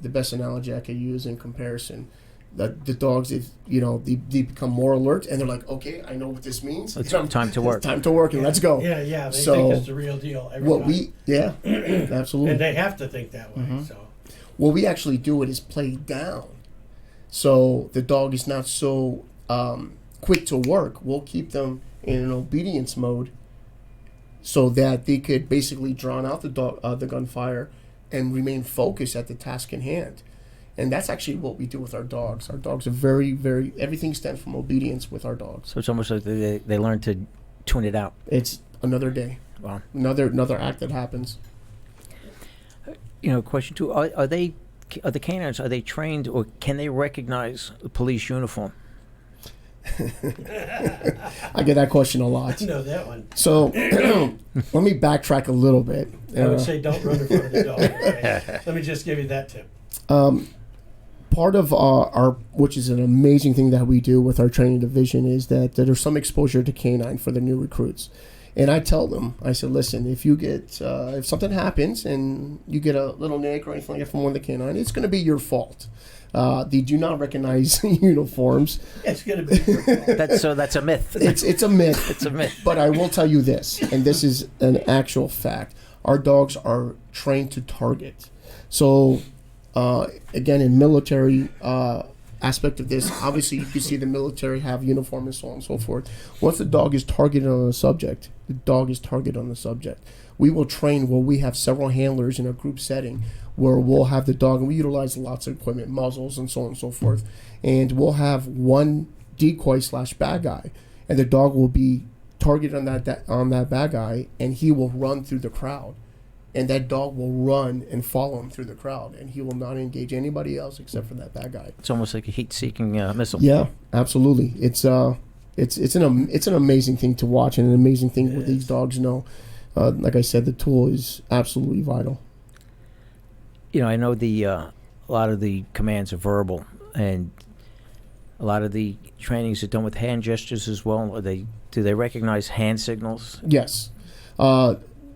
best analogy I could use in comparison. The dogs, they become more alert, and they're like, okay, I know what this means. It's time to work. It's time to work, and let's go. Yeah. They think it's the real deal. Absolutely. And they have to think that way. So. What we actually do is play down, so the dog is not so quick to work. We'll keep them in an obedience mode, so that they could basically drown out the gunfire and remain focused at the task in hand. And that's actually what we do with our dogs. Our dogs are very, very, everything stems from obedience with our dogs. So it's almost like they learn to tune it out. It's another day. Wow. Another act that happens. Question two: Are the K-9s, are they trained, or can they recognize a police uniform? I get that question a lot. I know that one. So let me backtrack a little bit. I would say don't run in front of the dog. Okay? Let me just give you that tip. Part of our, which is an amazing thing that we do with our training division, is that there's some exposure to canine for the new recruits. And I tell them, I said, listen, if you get, if something happens and you get a little nick or anything like that from one of the canine, it's going to be your fault. They do not recognize uniforms. It's going to be your fault. That's a myth. It's a myth. It's a myth. But I will tell you this, and this is an actual fact. Our dogs are trained to target. So, again, in military aspect of this, obviously you can see the military have uniform and so on and so forth. Once the dog is targeted on a subject, the dog is targeted on the subject. We will train where we have several handlers in a group setting where we'll have the dog, and we utilize lots of equipment, muzzles and so on and so forth, and we'll have one decoy / bad guy, and the dog will be targeted on that bad guy, and he will run through the crowd. And that dog will run and follow him through the crowd, and he will not engage anybody else except for that bad guy. It's almost like a heat-seeking missile. Yeah, absolutely. It's an amazing thing to watch, and an amazing thing what these dogs know. Like I said, the tool is absolutely vital. I know a lot of the commands are verbal, and a lot of the trainings are done with hand gestures as well. Do they recognize hand signals? Yes.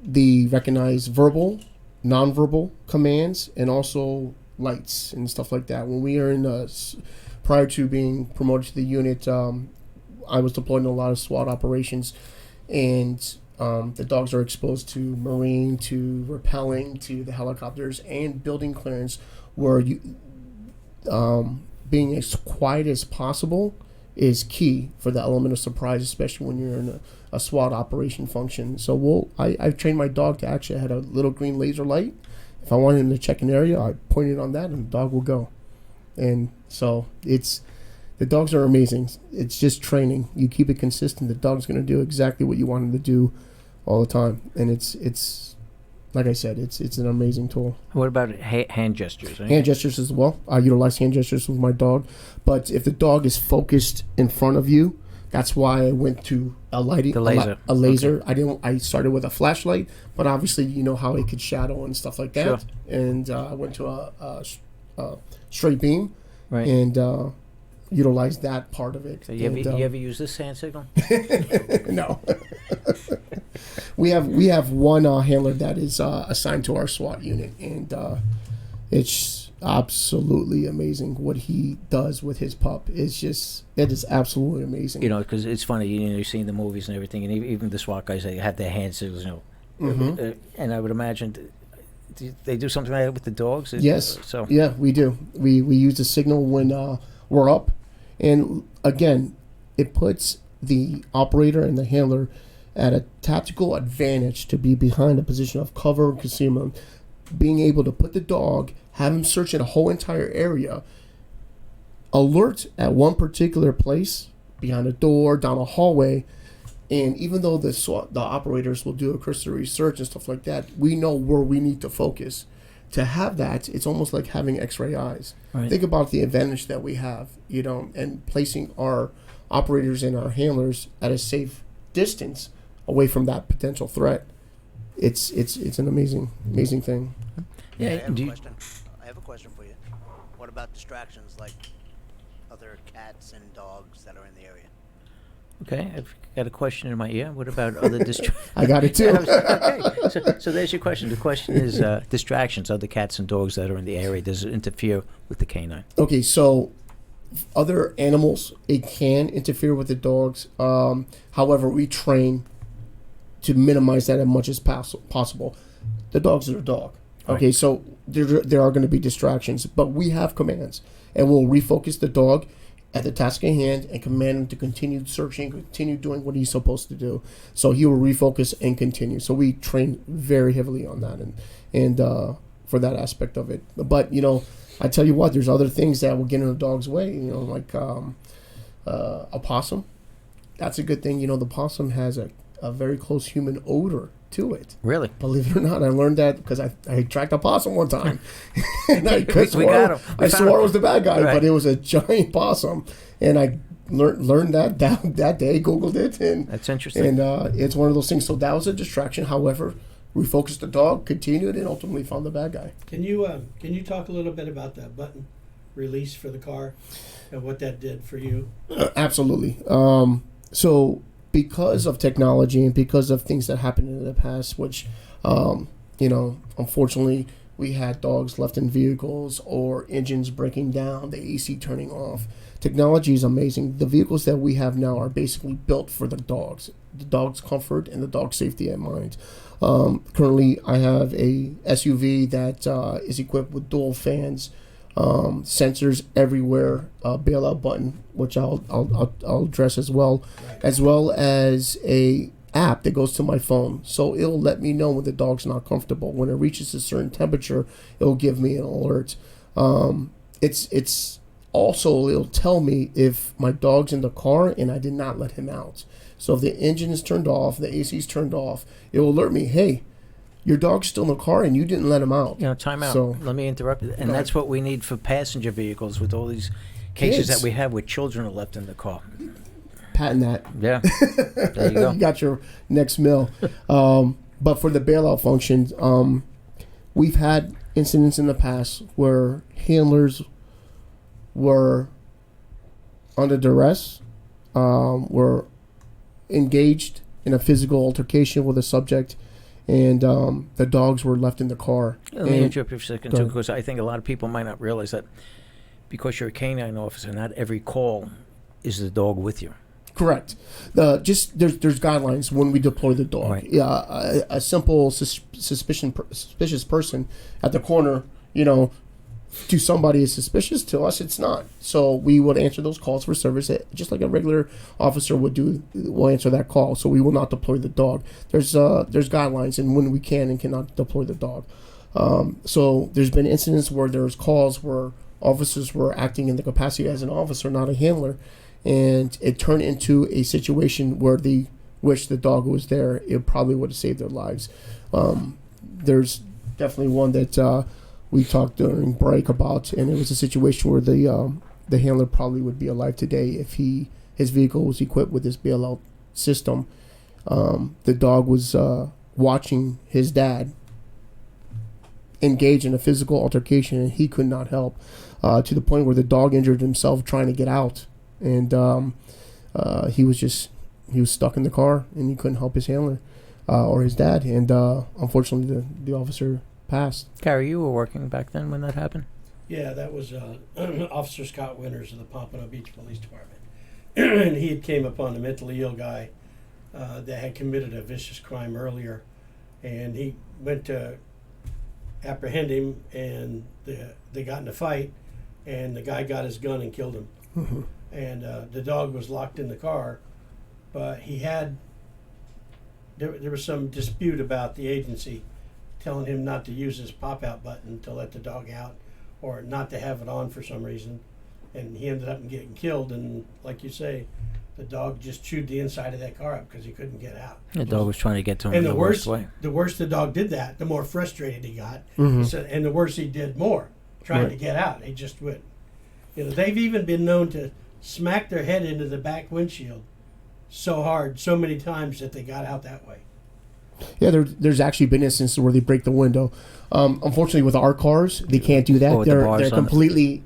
They recognize verbal, nonverbal commands, and also lights and stuff like that. When we are prior to being promoted to the unit, I was deployed in a lot of SWAT operations, and the dogs are exposed to marine, to rappelling, to the helicopters, and building clearance, where being as quiet as possible is key for the element of surprise, especially when you're in a SWAT operation function. So I've trained my dog to actually have a little green laser light. If I want him to check an area, I point it on that, and the dog will go. And so the dogs are amazing. It's just training. You keep it consistent, the dog's going to do exactly what you want him to do all the time. And it's like I said, it's an amazing tool. What about hand gestures? Hand gestures as well. I utilize hand gestures with my dog. But if the dog is focused in front of you, That's why I went to a lighting, The laser. a laser. I started with a flashlight, but obviously you know how it could shadow and stuff like that. Sure. And I went to a straight beam, Right. and utilized that part of it. So you And, ever use this hand signal? no. we have one handler that is assigned to our SWAT unit, and it's absolutely amazing what he does with his pup. It is absolutely amazing. You know, because it's funny. You've seen the movies and everything, and even the SWAT guys, they have their hand signals. You know, Mm-hmm. and I would imagine they do something like that with the dogs. Yes. So Yeah, we do. We use the signal when we're up, and again, it puts the operator and the handler at a tactical advantage to be behind a position of cover and concealment, being able to put the dog, have him search in a whole entire area, alert at one particular place, behind a door, down a hallway, and even though the operators will do a cursory search and stuff like that, we know where we need to focus. To have that, it's almost like having X-ray eyes. Right. Think about the advantage that we have, and placing our operators and our handlers at a safe distance away from that potential threat. It's an amazing thing. yeah. I have do a you- question. I have a question for you. What about distractions like other cats and dogs that are in the area? Okay, I've got a question in my ear. What about other distractions? I got it too. Okay, so there's your question. The question is distractions, other cats and dogs that are in the area. Does it interfere with the canine? Okay, so other animals, it can interfere with the dogs. However, we train to minimize that as much as possible. The dogs are a dog. Okay, Right. so there are going to be distractions, but we have commands, and we'll refocus the dog at the task at hand and command him to continue searching, continue doing what he's supposed to do. So he will refocus and continue. So we train very heavily on that, and for that aspect of it. But I tell you what, there's other things that will get in a dog's way. Like a possum. That's a good thing. The possum has a very close human odor to it. Really? Believe it or not, I learned that because I tracked a possom one time, and I We got him. We I found swore him. it was the bad guy, Right. but it was a giant possum, and I learned that day, Googled it, and That's interesting. and it's one of those things. So that was a distraction. However, we focused the dog, continued, and ultimately found the bad guy. Can you talk a little bit about that button release for the car and what that did for you? Absolutely. So because of technology and because of things that happened in the past, which, unfortunately, we had dogs left in vehicles or engines breaking down, the AC turning off. Technology is amazing. The vehicles that we have now are basically built for the dog's comfort and the dog's safety in mind. Currently, I have a SUV that is equipped with dual fans, sensors everywhere, bailout button, which I'll address as well, as well as a app that goes to my phone, so it'll let me know when the dog's not comfortable. When it reaches a certain temperature, it'll give me an alert. It's also, it'll tell me if my dog's in the car and I did not let him out. So if the engine is turned off, the AC is turned off, it will alert me, hey, your dog's still in the car and you didn't let him out. Time out. So- Let me interrupt. And Go that's ahead. what we need for passenger vehicles with all these cases Kids. that we have where children are left in the car. Patent that. Yeah. There you go. You got your next mill. But for the bailout functions, we've had incidents in the past where handlers were under duress, were engaged in a physical altercation with a subject, and the dogs were left in the car. Let me And- interrupt you for a second, Go too, ahead. because I think a lot of people might not realize that because you're a canine officer, not every call is the dog with you. Correct. Just there's guidelines when we deploy the dog. Right. Yeah, a simple suspicious person at the corner, to somebody is suspicious. To us, it's not. So we would answer those calls for service, just like a regular officer would do. We'll answer that call. So we will not deploy the dog. There's guidelines and when we can and cannot deploy the dog. So there's been incidents where there's calls where officers were acting in the capacity as an officer, not a handler, and it turned into a situation where they wish the dog was there. It probably would have saved their lives. There's definitely one that we talked during break about, and it was a situation where the handler probably would be alive today if he his vehicle was equipped with this bailout system. The dog was watching his dad engage in a physical altercation, and he could not help, to the point where the dog injured himself trying to get out, and he was stuck in the car, and he couldn't help his handler or his dad, and unfortunately the officer passed. Gary, you were working back then when that happened? Yeah, that was Officer Scott Winters of the Pompano Beach Police Department. And he had came upon a mentally ill guy that had committed a vicious crime earlier. And he went to apprehend him, and they got in a fight, and the guy got his gun and killed him. Mm-hmm. And the dog was locked in the car, but there was some dispute about the agency telling him not to use his pop-out button to let the dog out, or not to have it on for some reason, and he ended up getting killed. And like you say, the dog just chewed the inside of that car up because he couldn't get out. The dog was trying to get to him And in the worst way. The worse the dog did that, the more frustrated he got. Mhm. He said, and the worse he did more, trying Right. to get out. He just wouldn't. They've even been known to smack their head into the back windshield so hard, so many times, that they got out that way. Yeah, there's actually been instances where they break the window. Unfortunately, with our cars, they can't do that. Oh, with the They're bars on it. completely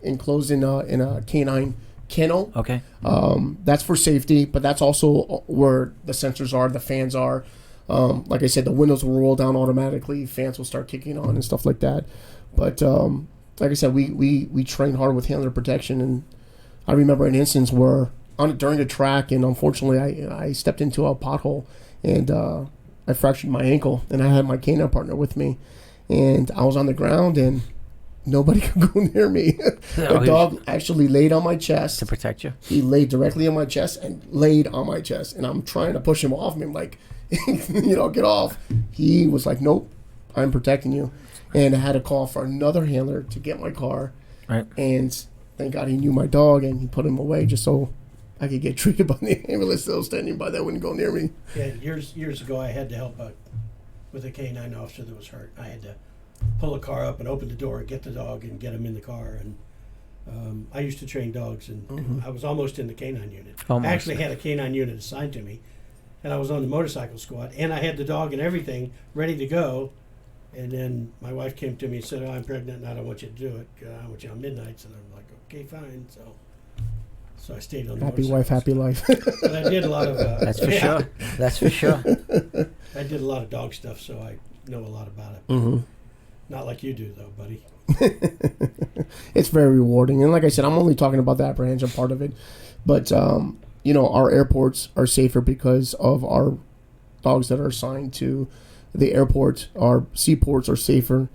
enclosed in a K-9 kennel. Okay. That's for safety, but that's also where the sensors are, the fans are. Like I said, the windows will roll down automatically, fans will start kicking on and stuff like that. But like I said, we train hard with handler protection, and I remember an instance where during a track, and unfortunately I stepped into a pothole, and I fractured my ankle, and I had my canine partner with me, and I was on the ground, and nobody could go near me. The dog actually laid on my chest To protect you? He laid directly on my chest and laid on my chest, and I'm trying to push him off me. I'm like, get off. He was like, nope, I'm protecting you. And I had to call for another handler to get my car. Right. And thank God he knew my dog, and he put him away just so I could get treated by the ambulance that was standing by that wouldn't go near me. Yeah, years ago, I had to help with a K-9 officer that was hurt. I had to pull a car up and open the door and get the dog and get him in the car. And I used to train dogs, and I was almost in the K-9 unit. Almost. I actually had a K-9 unit assigned to me, and I was on the motorcycle squad, and I had the dog and everything ready to go. And then my wife came to me and said, "Oh, I'm pregnant, and I don't want you to do it. I want you on midnights." And I'm like, "Okay, fine." So I stayed on the Happy motorcycle wife, happy life. But I did a lot of... That's for sure. That's for sure. I did a lot of dog stuff, so I know a lot about it. Mhm. Not like you do, though, buddy. It's very rewarding, and like I said, I'm only talking about the apprehension part of it, but our airports are safer because of our dogs that are assigned to the airport. Our seaports are safer.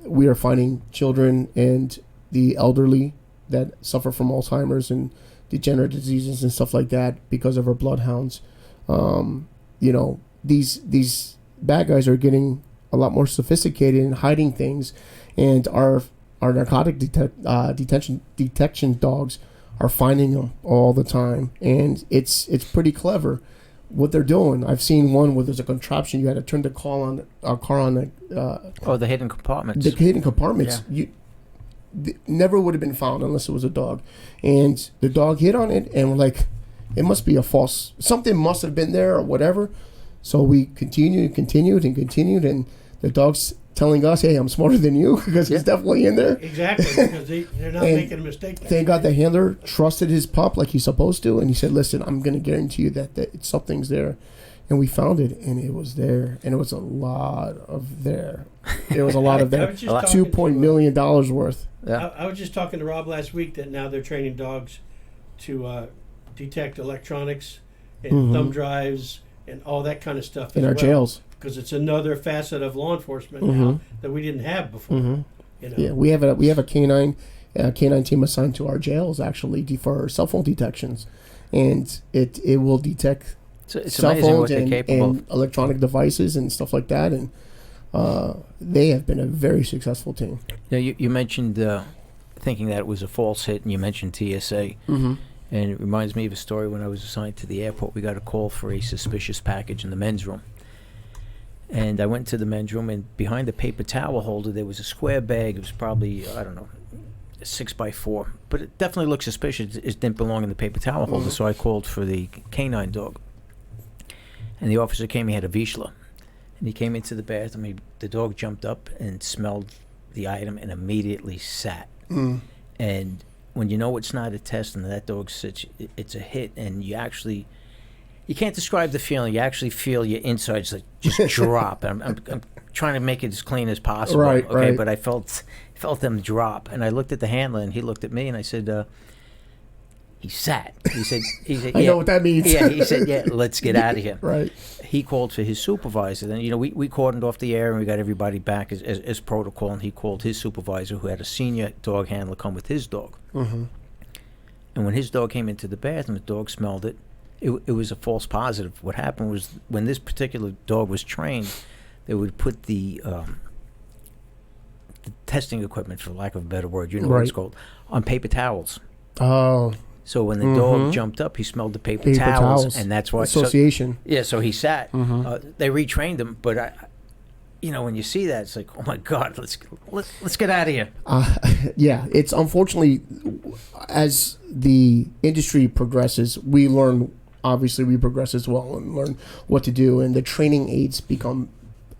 We are finding children and the elderly that suffer from Alzheimer's and degenerative diseases and stuff like that because of our bloodhounds. These bad guys are getting a lot more sophisticated in hiding things, and our narcotic detection dogs are finding them all the time, and it's pretty clever what they're doing. I've seen one where there's a contraption. You had to turn the car on The hidden compartments. the hidden compartments. Yeah. Never would have been found unless it was a dog, and the dog hit on it, and we're like, it must be a false, something must have been there or whatever. So we continued, and the dog's telling us, "Hey, I'm smarter than you," because it's definitely in there. Exactly, because they're not And making a mistake. Thank God the handler trusted his pup like he's supposed to, and he said, "Listen, I'm going to guarantee you that something's there." And we found it, and it was there, and it was a lot of there. It was a lot of I there. was just talking $2 million worth. Yeah. I was just talking to Rob last week that now they're training dogs to detect electronics and thumb drives and all that kind of stuff In as our well. jails. Because it's another facet of law enforcement now that we didn't have before. Yeah, we have a canine team assigned to our jails actually for cell phone detections, and it will detect It's cell amazing phones what they're capable and electronic devices and stuff like that, and they have been a very successful team. Now, you mentioned thinking that it was a false hit, and you mentioned TSA. Mm-hmm. And it reminds me of a story when I was assigned to the airport. We got a call for a suspicious package in the men's room. And I went to the men's room, and behind the paper towel holder, there was a square bag. It was probably, I don't know, 6x4, but it definitely looked suspicious. It didn't belong in the paper towel holder, so I called for the K-9 dog. And the officer came, he had a Vizsla. And he came into the bathroom, the dog jumped up and smelled the item and immediately sat. And when you know it's not a test and that dog sits, it's a hit, and you can't describe the feeling. You actually feel your insides like just drop. I'm trying to make it as clean as possible. Right, okay, right. but I felt them drop, and I looked at the handler, and he looked at me, and I said, he sat. He said, I know what that means. Yeah, he said, yeah, let's get out of here. Right. He called for his supervisor. Then, we cordoned off the air, and we got everybody back as protocol, and he called his supervisor, who had a senior dog handler, come with his dog. Mm-hmm. And when his dog came into the bathroom, the dog smelled it. It was a false positive. What happened was, when this particular dog was trained, they would put the testing equipment, for lack of a better word, what it's called, on paper towels. Oh. So when the dog jumped up, he smelled the paper towels, and that's why association. So he sat. They retrained him, but when you see that, it's like, oh my God, let's get out of here. Yeah, it's unfortunately, as the industry progresses, we progress as well and learn what to do, and the training aids become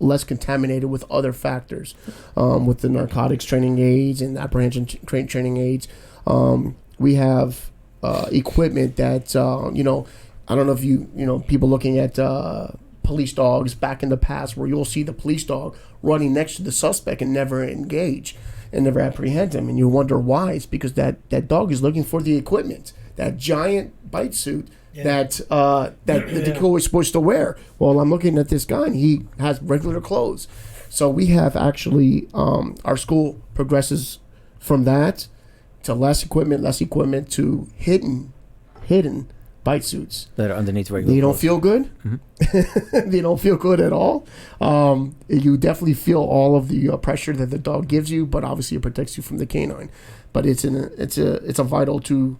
less contaminated with other factors, with the narcotics training aids and apprehension training aids. We have equipment that, I don't know if people looking at police dogs back in the past, where you'll see the police dog running next to the suspect and never engage and never apprehend him. And you wonder why. It's because that dog is looking for the equipment, that giant bite suit that the decoy is supposed to wear. Well, I'm looking at this guy, and he has regular clothes. So we have actually, our school progresses from that to less equipment to hidden bite suits that are underneath regular They don't clothes. feel good. They don't feel good at all. You definitely feel all of the pressure that the dog gives you, but obviously it protects you from the canine. But it's a vital to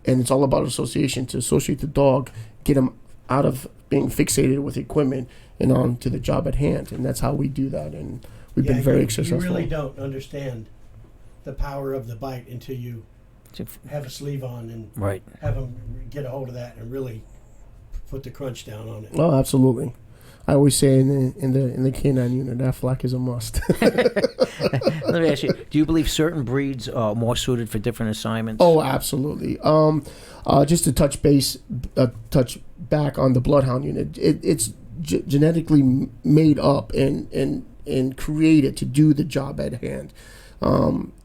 and it's all about association, to associate the dog, get him out of being fixated with equipment and on to the job at hand. And that's how we do that. And we've been very successful. You really don't understand the power of the bite until you have a sleeve on and have them get a hold of that and really put the crunch down on it. Oh, absolutely. I always say in the canine unit, Aflac is a must. Let me ask you: do you believe certain breeds are more suited for different assignments? Oh, absolutely. Just to touch back on the bloodhound unit, it's genetically made up and created to do the job at hand.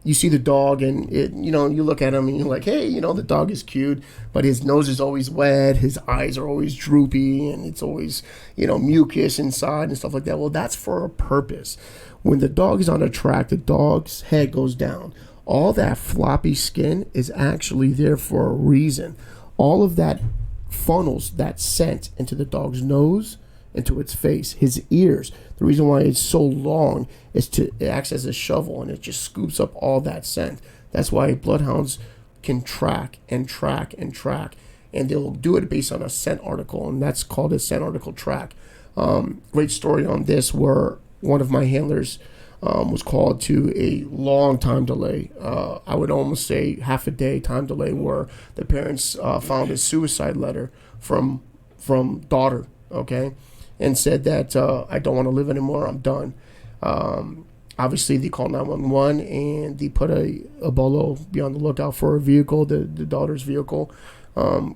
You see the dog, and you look at him and you're like, hey, the dog is cute, but his nose is always wet, his eyes are always droopy, and it's always, mucus inside and stuff like that. Well, that's for a purpose. When the dog is on a track, the dog's head goes down. All that floppy skin is actually there for a reason. All of that funnels that scent into the dog's nose, into its face, his ears. The reason why it's so long is it acts as a shovel, and it just scoops up all that scent. That's why bloodhounds can track and track and track, and they'll do it based on a scent article, and that's called a scent article track. Great story on this, where one of my handlers was called to a long time delay. I would almost say half a day time delay, where the parents found a suicide letter from daughter, okay? And said that I don't want to live anymore. I'm done. Obviously, they called 911 and they put a bolo, be on the lookout for a vehicle, the daughter's vehicle.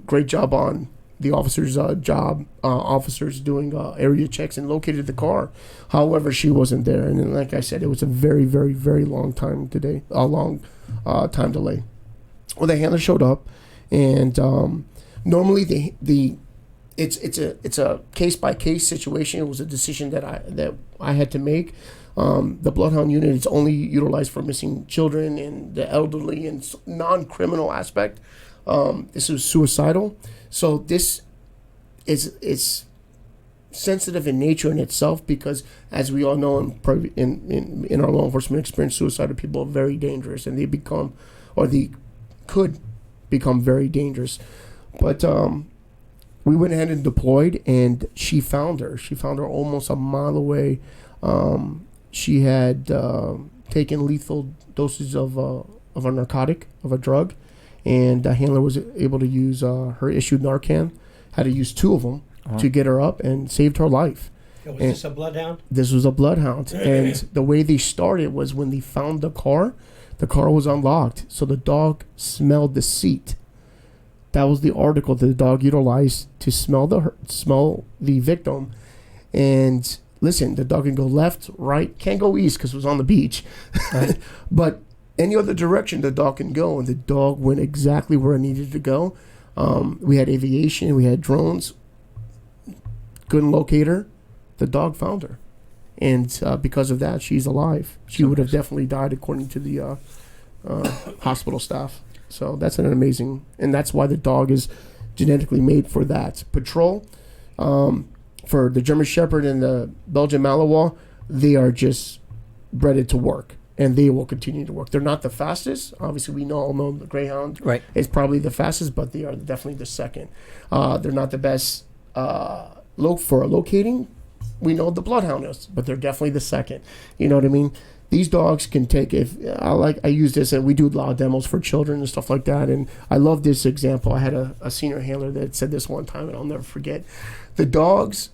Great job on the officer's officers doing area checks and located the car. However, she wasn't there, and then, like I said, it was a very, very, very long time delay. Well, the handler showed up, and normally It's a case-by-case situation. It was a decision that I had to make. The Bloodhound unit is only utilized for missing children and the elderly and non-criminal aspect. This is suicidal. So this is sensitive in nature in itself, because, as we all know, in our law enforcement experience, suicidal people are very dangerous, and they could become very dangerous. But we went ahead and deployed, and she found her. She found her almost a mile away. She had taken lethal doses of of a narcotic, of a drug, and the handler was able to use her issued Narcan, had to use 2 of them to get her up and saved her life. Was this a bloodhound? This was a bloodhound. And the way they started was when they found the car was unlocked. So the dog smelled the seat. That was the article that the dog utilized to smell the victim. And listen, the dog can go left, right, can't go east because it was on the beach. Right. But any other direction the dog can go, and the dog went exactly where it needed to go. We had aviation, we had drones. Couldn't locate her. The dog found her. And because of that, she's alive. She would have definitely died according to the hospital staff. So that's an amazing, and that's why the dog is genetically made for that. Patrol, for the German Shepherd and the Belgian Malinois, they are just bred to work, and they will continue to work. They're not the fastest. Obviously, we all know the Greyhound is probably the fastest, but they are definitely the second. They're not the best for locating. We know the Bloodhound is, but they're definitely the second. You know what I mean? These dogs can take, I use this, and we do a lot of demos for children and stuff like that, and I love this example. I had a senior handler that said this one time, and I'll never forget. The dogs,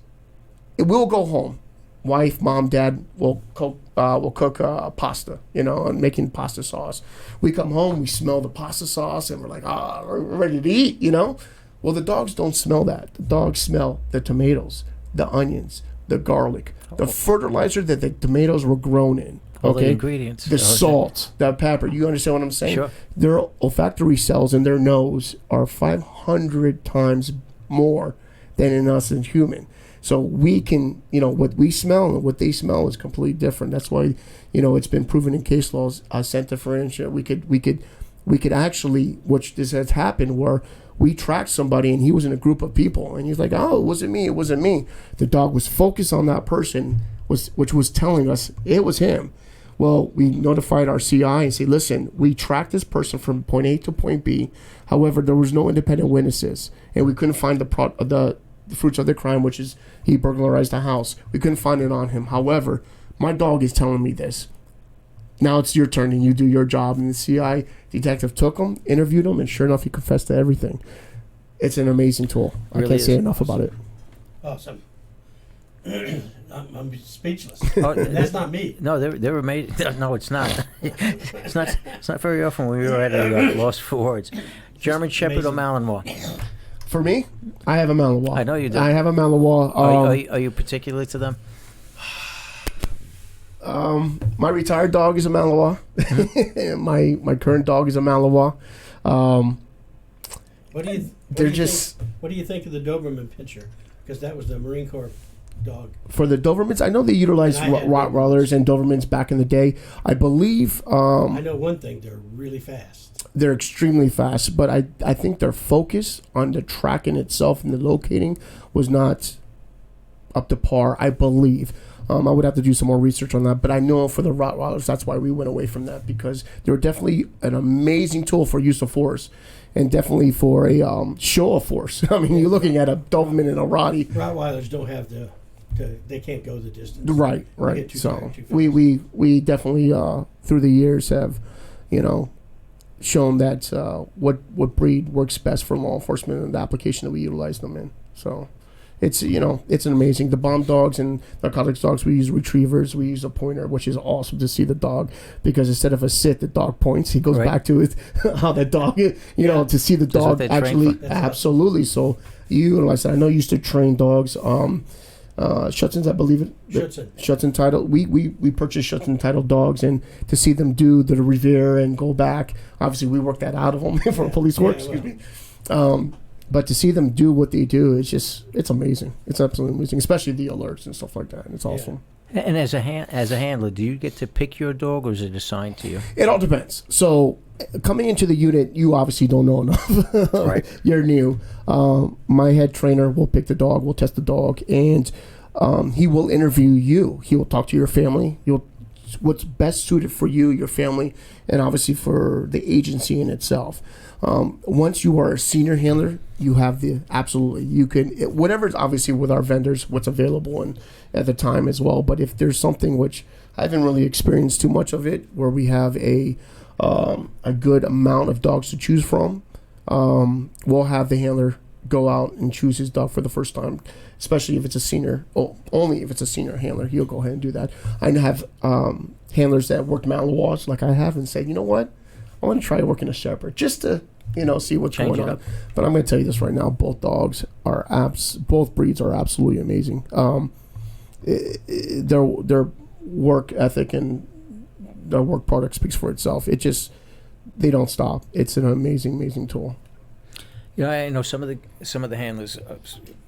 it will go home. Wife, mom, dad will cook pasta, and making pasta sauce. We come home, we smell the pasta sauce, and we're like, we're ready to eat, Well, the dogs don't smell that. The dogs smell the tomatoes, the onions, the garlic, the fertilizer that the tomatoes were grown in. All the ingredients. The salt, the pepper. You understand what I'm saying? Sure. Their olfactory cells in their nose are 500 times more than in us as human. So we can, what we smell and what they smell is completely different. That's why, it's been proven in case laws, scent differential. We could actually, which this has happened where we tracked somebody and he was in a group of people and he's like, oh, it wasn't me. The dog was focused on that person, which was telling us it was him. Well, we notified our CI and say, listen, we tracked this person from point A to point B. However, there was no independent witnesses, and we couldn't find the fruits of the crime, which is he burglarized the house. We couldn't find it on him. However, my dog is telling me this. Now it's your turn, and you do your job. And the CI detective took him, interviewed him, and sure enough, he confessed to everything. It's an amazing tool. Really I can't say enough about it. Awesome. I'm speechless. That's not me. No, they were made. No, it's not. It's not very often we were at a loss for words. German Shepherd or Malinois? For me, I have a Malinois. I know you do. I have a Malinois. Are you particular to them? My retired dog is a Malinois. my current dog is a Malinois. What do you think of the Doberman Pinscher? Because that was the Marine Corps dog. For the Dobermans, I know they utilized Rottweilers and Dobermans back in the day. I believe. I know one thing: they're really fast. They're extremely fast, but I think their focus on the tracking itself and the locating was not up to par. I believe. I would have to do some more research on that, but I know for the Rottweilers, that's why we went away from that, because they were definitely an amazing tool for use of force, and definitely for a show of force. I mean, you're looking at a Doberman and a Rottie. Rottweilers don't have they can't go the distance. Right. So we definitely through the years have, shown that what breed works best for law enforcement and the application that we utilize them in. So. It's it's an amazing. The bomb dogs and narcotics dogs, we use retrievers. We use a pointer, which is awesome to see the dog, because instead of a sit, the dog points. He goes back to it, how that dog, to see the dog actually. Absolutely. So you utilize that. I know you used to train dogs. Schutzens, I believe it. Schutzen title. We purchased Schutzen title dogs, and to see them do the revere and go back. Obviously, we work that out of them for police work. Excuse me. But to see them do what they do, it's amazing. It's absolutely amazing, especially the alerts and stuff like that. It's awesome. And as a handler, do you get to pick your dog, or is it assigned to you? It all depends. So coming into the unit, you obviously don't know enough. Right. You're new. My head trainer will pick the dog, will test the dog, and he will interview you. He will talk to your family. What's best suited for you, your family, and obviously for the agency in itself. Once you are a senior handler, you have you can, whatever's obviously with our vendors, what's available and at the time as well. But if there's something which I haven't really experienced too much of it, where we have a a good amount of dogs to choose from, we'll have the handler go out and choose his dog for the first time, especially if it's a senior. Oh, only if it's a senior handler, he'll go ahead and do that. I have handlers that work Malinois like I have and say, you know what, I want to try working a Shepherd just to see what's Change going it on. up. But I'm going to tell you this right now: both dogs are both breeds are absolutely amazing. Their work ethic and their work product speaks for itself. They don't stop. It's an amazing tool. Yeah, I know some of the handlers,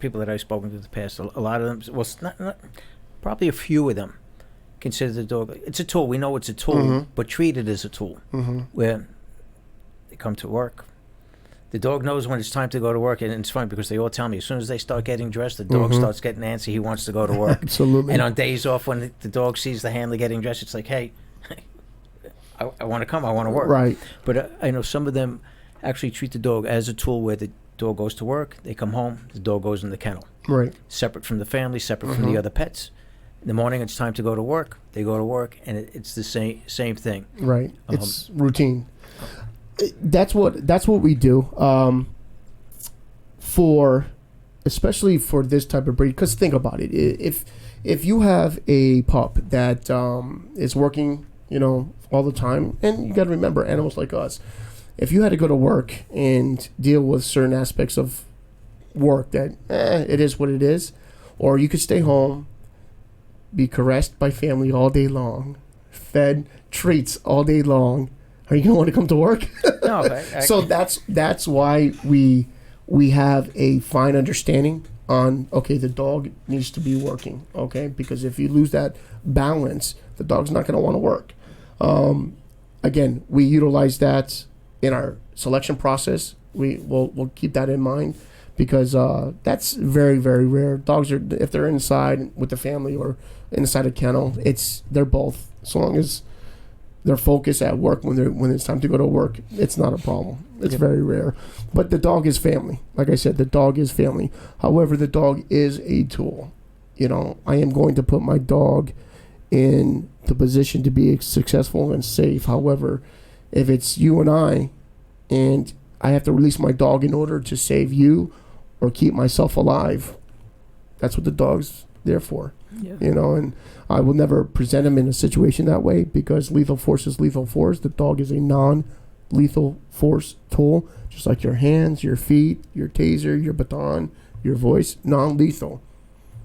people that I've spoken to in the past. A lot of them, well, it's not probably a few of them, consider the dog. It's a tool. We know it's a tool, but treat it as a tool. Where they come to work, the dog knows when it's time to go to work, and it's funny because they all tell me as soon as they start getting dressed, the dog starts getting antsy. He wants to go to work. Absolutely. And on days off, when the dog sees the handler getting dressed, it's like, hey, I want to come. I want to work. Right. But I know some of them actually treat the dog as a tool where the dog goes to work, they come home, the dog goes in the kennel. Right. Separate from the family, separate from the other pets. In the morning, it's time to go to work. They go to work, and it's the same thing. Right. It's routine. That's what we do. Especially for this type of breed, because think about it. If you have a pup that is working, all the time, and you got to remember, animals like us, if you had to go to work and deal with certain aspects of work that it is what it is, or you could stay home, be caressed by family all day long, fed treats all day long, are you gonna want to come to work? No, So that's why we have a fine understanding on, okay, the dog needs to be working, okay, because if you lose that balance, the dog's not going to want to work. Again, we utilize that in our selection process. We'll keep that in mind, because that's very, very rare. Dogs are, if they're inside with the family or inside a kennel, they're both. As long as they're focused at work when it's time to go to work, it's not a problem. It's very rare. But the dog is family. Like I said, the dog is family. However, the dog is a tool. I am going to put my dog in the position to be successful and safe. However, if it's you and I have to release my dog in order to save you or keep myself alive, that's what the dog's there for. And I will never present him in a situation that way, because lethal force is lethal force. The dog is a non-lethal force tool, just like your hands, your feet, your taser, your baton, your voice, non-lethal.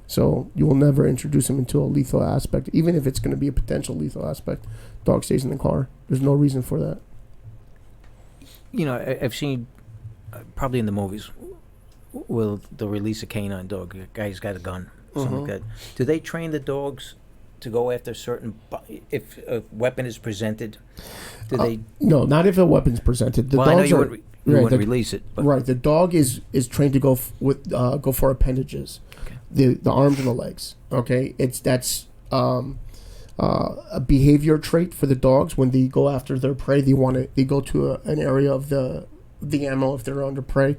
So you will never introduce him into a lethal aspect, even if it's going to be a potential lethal aspect. Dog stays in the car. There's no reason for that. I've seen, probably in the movies, will they'll release a K-9 dog. A guy's got a gun, something like that. Do they train the dogs to go after certain, if a weapon is presented? Do they? No, not if a weapon's presented. The Well, I know dogs you are wouldn't, you wouldn't release it. But right. The dog is trained to go go for appendages, the arms and the legs. Okay, that's a behavior trait for the dogs. When they go after their prey, they go to an area of the animal if they're under prey,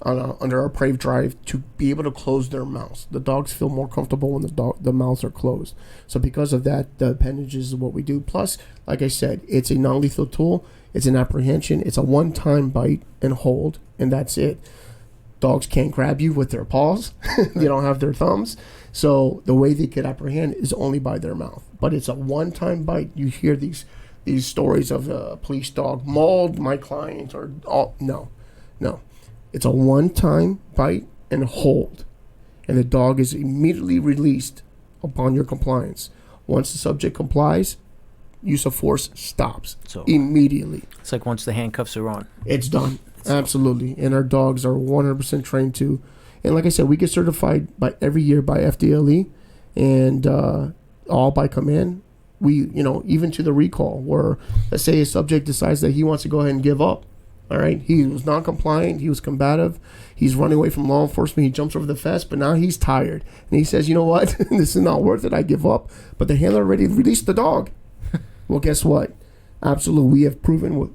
under a prey drive, to be able to close their mouths. The dogs feel more comfortable when the mouths are closed. So because of that, the appendages is what we do. Plus, like I said, it's a non-lethal tool. It's an apprehension. It's a one-time bite and hold, and that's it. Dogs can't grab you with their paws. They don't have their thumbs. So the way they could apprehend is only by their mouth. But it's a one-time bite. You hear these stories of a police dog mauled my client or all. No. It's a one-time bite and hold. And the dog is immediately released upon your compliance. Once the subject complies, use of force stops immediately. it's like once the handcuffs are on. It's done. Absolutely. And our dogs are 100% trained to. And like I said, we get certified every year by FDLE and all by command. We, even to the recall, where let's say a subject decides that he wants to go ahead and give up. All right. He was non-compliant. He was combative. He's running away from law enforcement. He jumps over the fence, but now he's tired. And he says, you know what? This is not worth it. I give up. But the handler already released the dog. Well, guess what? Absolutely. We have proven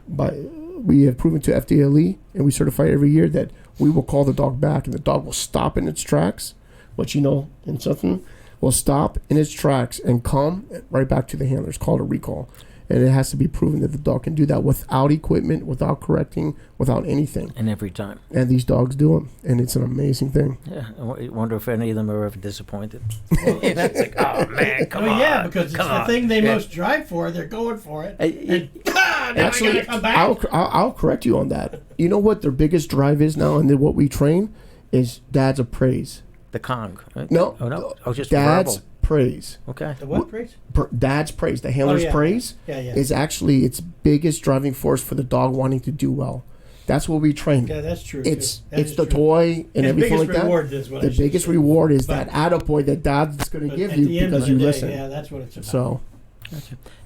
to FDLE, and we certify every year that we will call the dog back, and the dog will stop in its tracks, which, in something, will stop in its tracks and come right back to the handler. It's called a recall. and it has to be proven that the dog can do that without equipment, without correcting, without anything. And every time. And these dogs do them, and it's an amazing thing. Yeah, I wonder if any of them are ever disappointed. It's like, oh man, come on. Yeah, because it's come the on. thing they Yeah. most drive for. They're going for it. Hey, Now I Actually, gotta come back. I'll correct you on that. You know what their biggest drive is now, and then what we train is dads of praise. the Kong. Right? No, Oh no. Oh, just dads verbal. praise. Okay. The what, Grace? Dad's praise. The handler's yeah. praise Yeah, yeah. is actually its biggest driving force for the dog wanting to do well. That's what we train. Yeah, that's true. It's too. That it's is the true. toy and His everything biggest like that. reward is what I The should biggest say. reward is But- that attaboy that dad's going to But give at you the end because of you the day, listen. Yeah, that's what it's about. So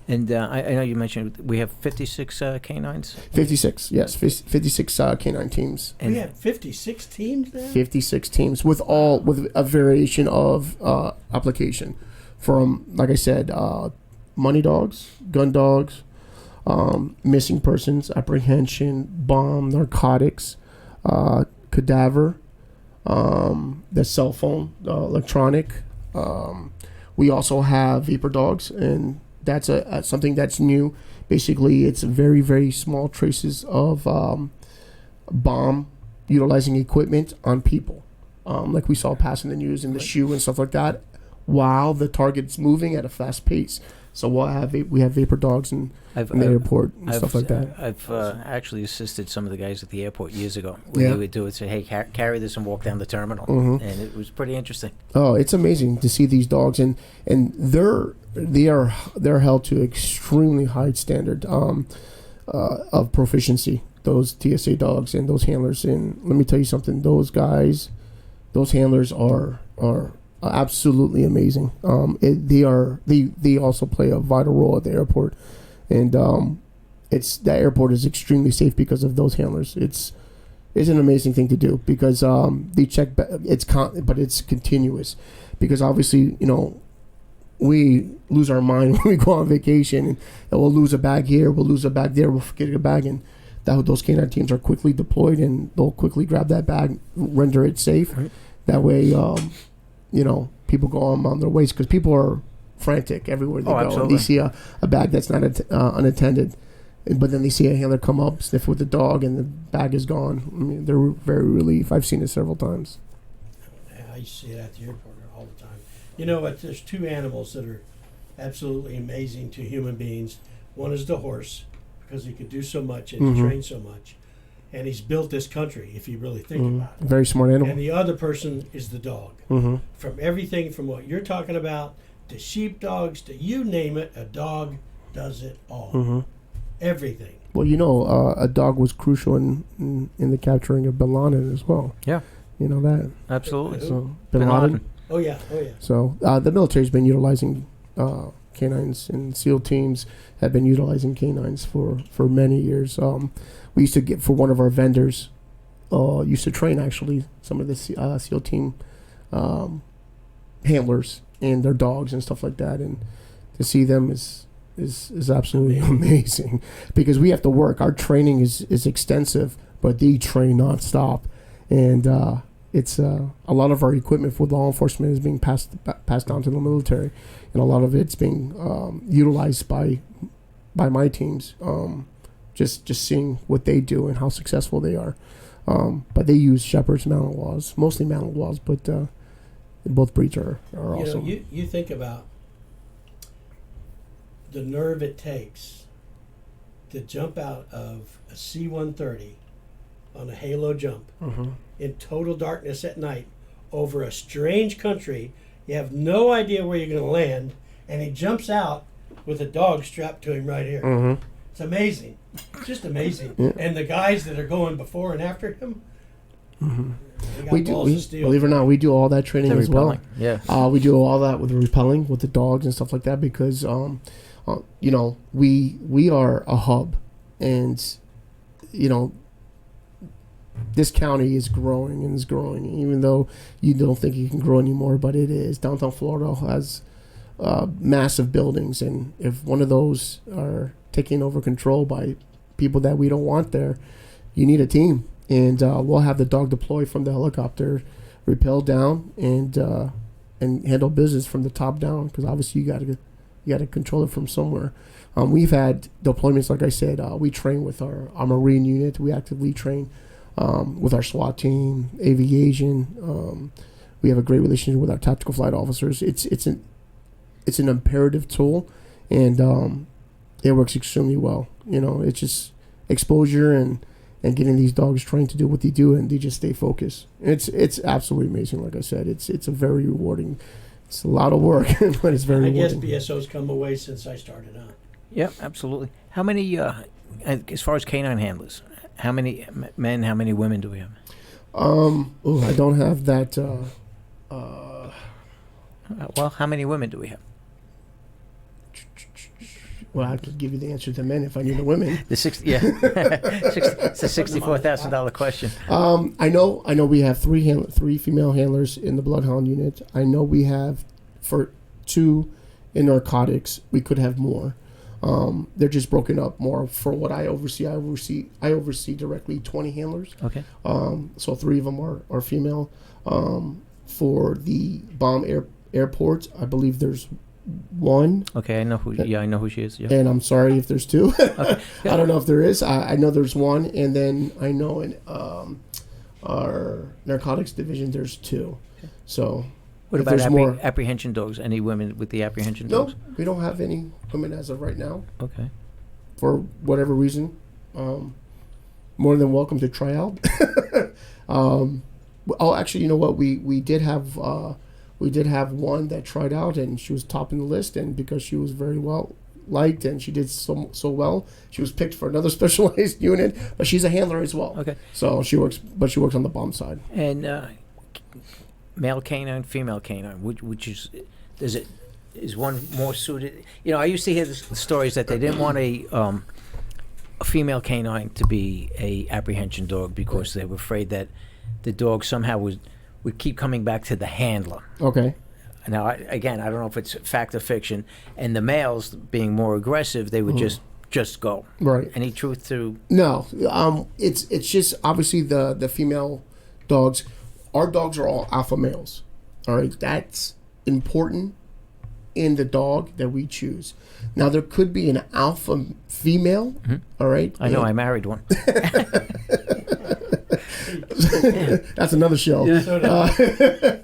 And I know you mentioned we have 56 K-9s. 56, yes, 56 K-9 teams. And we have 56 teams now? 56 teams with a variation of application, from, like I said, money dogs, gun dogs, missing persons, apprehension, bomb, narcotics, cadaver, the cell phone, electronic. We also have vapor dogs, and that's something that's new. Basically, it's very, very small traces of bomb utilizing equipment on people, like we saw passing the news in the shoe and stuff like that, while the target's moving at a fast pace. So we have vapor dogs in the airport and stuff like that. I've actually assisted some of the guys at the airport years ago. Where Yeah. they would do it, say, "Hey, carry this and walk down the terminal," Mhm. and it was pretty interesting. Oh, it's amazing to see these dogs, and they're held to extremely high standard of proficiency. Those TSA dogs and those handlers, and let me tell you something. Those guys, those handlers are absolutely amazing. They also play a vital role at the airport, and that airport is extremely safe because of those handlers. It's an amazing thing to do because they check. But it's continuous, because obviously we lose our mind when we go on vacation, and we'll lose a bag here, we'll lose a bag there, we'll forget a bag, and those canine teams are quickly deployed, and they'll quickly grab that bag, render it safe. Right. That way, people go on their ways, because people are frantic everywhere they go. And absolutely. they see a bag that's not unattended, but then they see a handler come up, sniff with the dog, and the bag is gone. I mean, they're very relieved. I've seen it several times. Yeah, I see it at the airport all the time. You know what? There's two animals that are absolutely amazing to human beings. One is the horse, because he could do so much and he Mhm. trains so much. And he's built this country, if you really think about it. Very smart animal. And the other person is the dog. Mm-hmm. From everything from what you're talking about to sheep dogs to you name it, a dog does it all. Mm-hmm. Everything. Well, a dog was crucial in the capturing of Bin Laden as well. Yeah. You know that. Absolutely. So Bin Laden. Oh yeah, oh yeah. So the military's been utilizing canines, and SEAL teams have been utilizing canines for many years. We used to get, for one of our vendors, used to train actually some of the SEAL team handlers and their dogs and stuff like that, and to see them is absolutely amazing, because we have to work. Our training is extensive, but they train nonstop, and it's a lot of our equipment for law enforcement is being passed down to the military, and a lot of it's being utilized by my teams. Just seeing what they do and how successful they are. But they use Shepherds, Malinois, mostly Malinois, but both breeds are awesome. You think about the nerve it takes to jump out of a C-130 on a halo jump Mm-hmm. in total darkness at night over a strange country. You have no idea where you're going to land, and he jumps out with a dog strapped to him right here. Mm-hmm. It's amazing. It's just amazing. Yeah. And the guys that are going before and after him, they got We do, balls of steel. believe it or not, we do all that training They're as well. repelling. Yeah. We do all that with the repelling, with the dogs and stuff like that, because we are a hub, and this county is growing and is growing, even though you don't think it can grow anymore, but it is. Downtown Florida has massive buildings, and if one of those are taken over control by people that we don't want there, you need a team, and we'll have the dog deploy from the helicopter, rappel down, and handle business from the top down, because obviously you got to You got to control it from somewhere. We've had deployments, like I said. We train with our Marine unit. We actively train with our SWAT team, aviation. We have a great relationship with our tactical flight officers. It's an imperative tool, and it works extremely well. It's just exposure and getting these dogs trained to do what they do, and they just stay focused. It's absolutely amazing. Like I said, it's a very rewarding. It's a lot of work, but it's very rewarding. I guess BSO's come away since I started on. Yeah, absolutely. How many, as far as canine handlers, how many men, how many women do we have? I don't have that. Well, how many women do we have? Well, I could give you the answer to men if I knew the women. It's a $64,000 question. I know we have three female handlers in the Bloodhound unit. I know we have for 2 in narcotics. We could have more. They're just broken up more for what I oversee. I oversee directly 20 handlers. Okay. So 3 of them are female. For the bomb airports, I believe there's 1. Okay, I know who. Yeah, I know who she is. Yeah. And I'm sorry if there's 2. Okay. I don't know if there is. I know there's 1, and then I know in our narcotics division there's 2. Okay. So. What about apprehension dogs? Any women with the apprehension dogs? No, we don't have any women as of right now. Okay. For whatever reason, more than welcome to try out. Actually, you know what? We did have one that tried out, and she was topping the list, and because she was very well liked and she did so well, she was picked for another specialized unit. But she's a handler as well. Okay. So she works on the bomb side. And male canine, female canine, which is one more suited? I used to hear the stories that they didn't want a female canine to be a apprehension dog because they were afraid that the dog somehow would keep coming back to the handler. Okay. Now, I don't know if it's fact or fiction. And the males, being more aggressive, they would just go. Right. Any truth to? No. It's just obviously the female dogs. Our dogs are all alpha males. All right. That's important in the dog that we choose. Now, there could be an alpha female. Mm-hmm. All right. I know. I married one. That's another show. Yeah.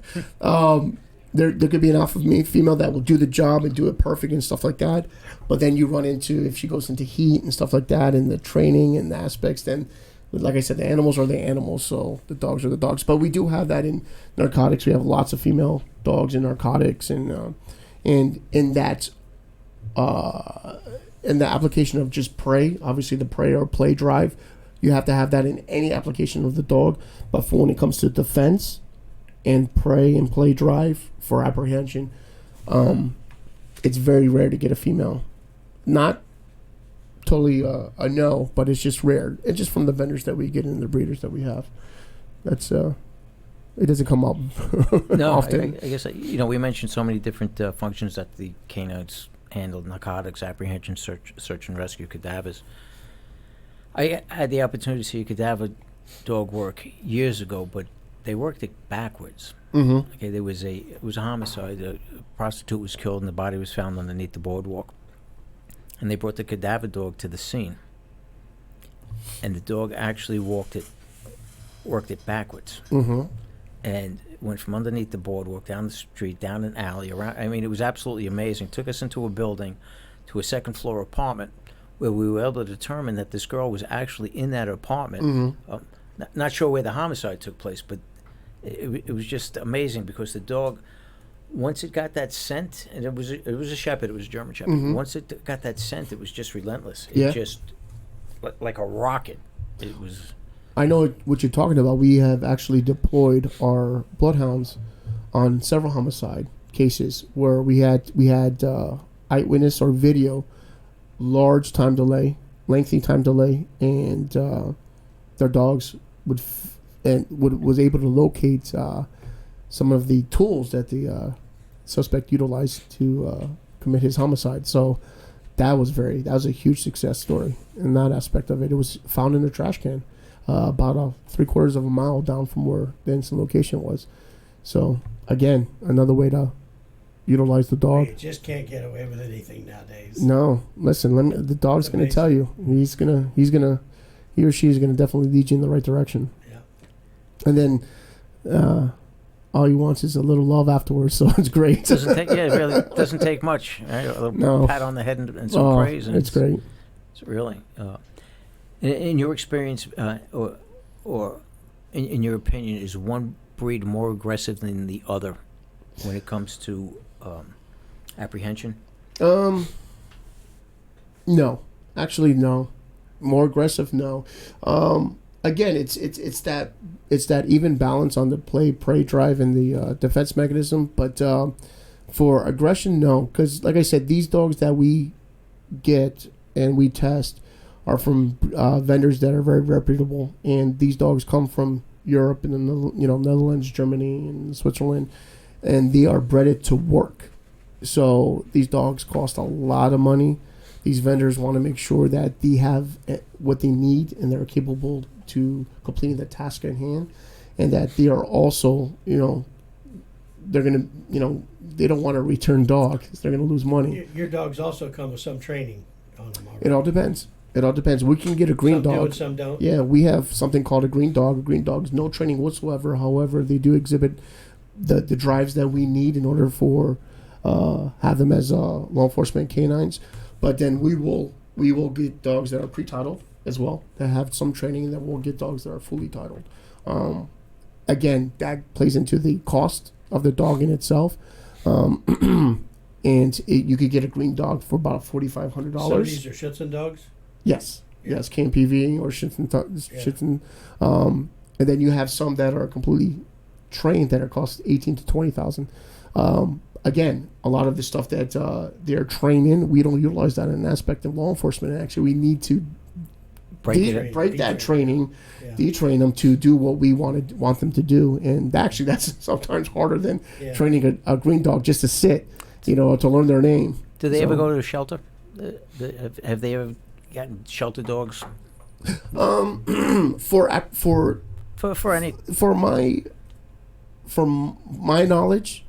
There could be an alpha female that will do the job and do it perfect and stuff like that. But then you run into, if she goes into heat and stuff like that, and the training and the aspects, then, like I said, the animals are the animals, so the dogs are the dogs. But we do have that in narcotics. We have lots of female dogs in narcotics, and in that, in the application of just prey, obviously the prey or play drive, you have to have that in any application of the dog. But for when it comes to defense and prey and play drive for apprehension, it's very rare to get a female. Not totally a no, but it's just rare. It's just from the vendors that we get and the breeders that we have. That's it doesn't come up no, often. I guess we mentioned so many different functions that the canines handle: narcotics, apprehension, search and rescue, cadavers. I had the opportunity to see a cadaver dog work years ago, but they worked it backwards. Mm-hmm. Okay, it was a homicide. A prostitute was killed, and the body was found underneath the boardwalk. And they brought the cadaver dog to the scene, and the dog actually worked it backwards, mm-hmm. and went from underneath the boardwalk down the street, down an alley, around. I mean, it was absolutely amazing. Took us into a building, to a second floor apartment, where we were able to determine that this girl was actually in that apartment. Mm-hmm. Not sure where the homicide took place, but it was just amazing because the dog, once it got that scent, and it was a shepherd, it was a German shepherd. Mm-hmm. Once it got that scent, it was just relentless. It Yeah. just like a rocket. It was. I know what you're talking about. We have actually deployed our bloodhounds on several homicide cases where we had eyewitness or video, large time delay, lengthy time delay, and their dogs was able to locate some of the tools that the suspect utilized to commit his homicide. So that was a huge success story in that aspect of it. It was found in a trash can, about 3/4 of a mile down from where the incident location was. So again, another way to utilize the dog. You just can't get away with anything nowadays. No, listen. The dog's going to tell you. He or she is going to definitely lead you in the right direction. Yeah. And then all he wants is a little love afterwards, so it's great. It really doesn't take much. Right? A little pat on the head and some praise. And it's great. It's really. In your experience, or in your opinion, is one breed more aggressive than the other when it comes to apprehension? No, actually, no. More aggressive, no. Again, it's that even balance on the prey drive and the defense mechanism. But for aggression, no, because like I said, these dogs that we get and we test are from vendors that are very reputable, and these dogs come from Europe and Netherlands, Germany, and Switzerland, and they are bred to work. So these dogs cost a lot of money. These vendors want to make sure that they have what they need and they're capable to completing the task at hand, and that they are also, they're going to, they don't want a return dog because they're going to lose money. Your dogs also come with some training on them already. It all depends. We can get a green some dog. do and some don't. Yeah, we have something called a green dog. A green dog's no training whatsoever. However, they do exhibit the drives that we need in order for have them as law enforcement K-9's. But then we will get dogs that are pre-titled as well, that have some training, and then we'll get dogs that are fully titled. Again, that plays into the cost of the dog in itself. And you could get a green dog for about $4,500. So these are Schutzen dogs? Yes, KMPV or Schutzen. And then you have some that are completely trained that are cost $18,000 to $20,000. Again, a lot of the stuff that they're trained in, we don't utilize that in an aspect of law enforcement. And actually, we need to break that training, detrain them to do what we want them to do. And actually, that's sometimes harder than training a green dog just to sit, to learn their name. Do they ever go to a shelter? Have they ever gotten shelter dogs? For my knowledge,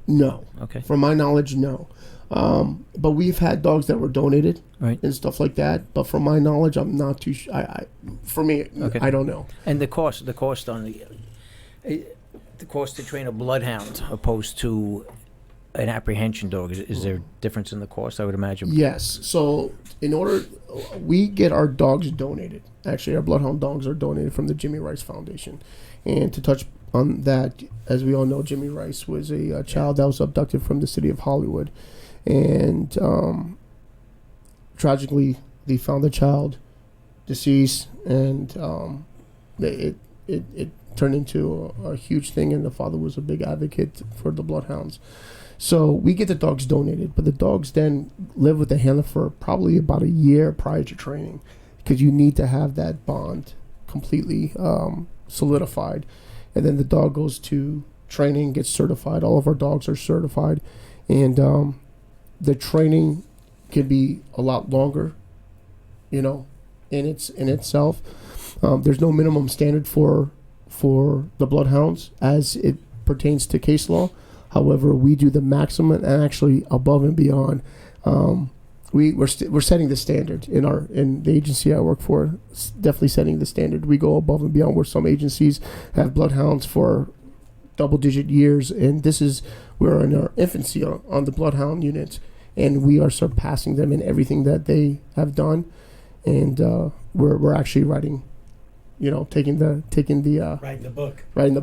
no. Okay. From my knowledge, no. But we've had dogs that were donated, right, and stuff like that. But from my knowledge, I'm not too sure. For me, okay. I don't know. And the cost on the cost to train a bloodhound opposed to an apprehension dog, is there a difference in the cost? I would imagine. Yes. So we get our dogs donated. Actually, our bloodhound dogs are donated from the Jimmy Rice Foundation. And to touch on that, as we all know, Jimmy Rice was a child that was abducted from the city of Hollywood, and tragically, they found the child deceased, and it turned into a huge thing. And the father was a big advocate for the bloodhounds. So we get the dogs donated, but the dogs then live with the handler for probably about a year prior to training, because you need to have that bond completely solidified. And then the dog goes to training, gets certified. All of our dogs are certified, and the training can be a lot longer, in itself. There's no minimum standard for the bloodhounds as it pertains to case law. However, we do the maximum and actually above and beyond. We're setting the standard in the agency I work for. Definitely setting the standard. We go above and beyond where some agencies have bloodhounds for double-digit years, and we're in our infancy on the bloodhound unit, and we are surpassing them in everything that they have done, and we're actually writing. Writing the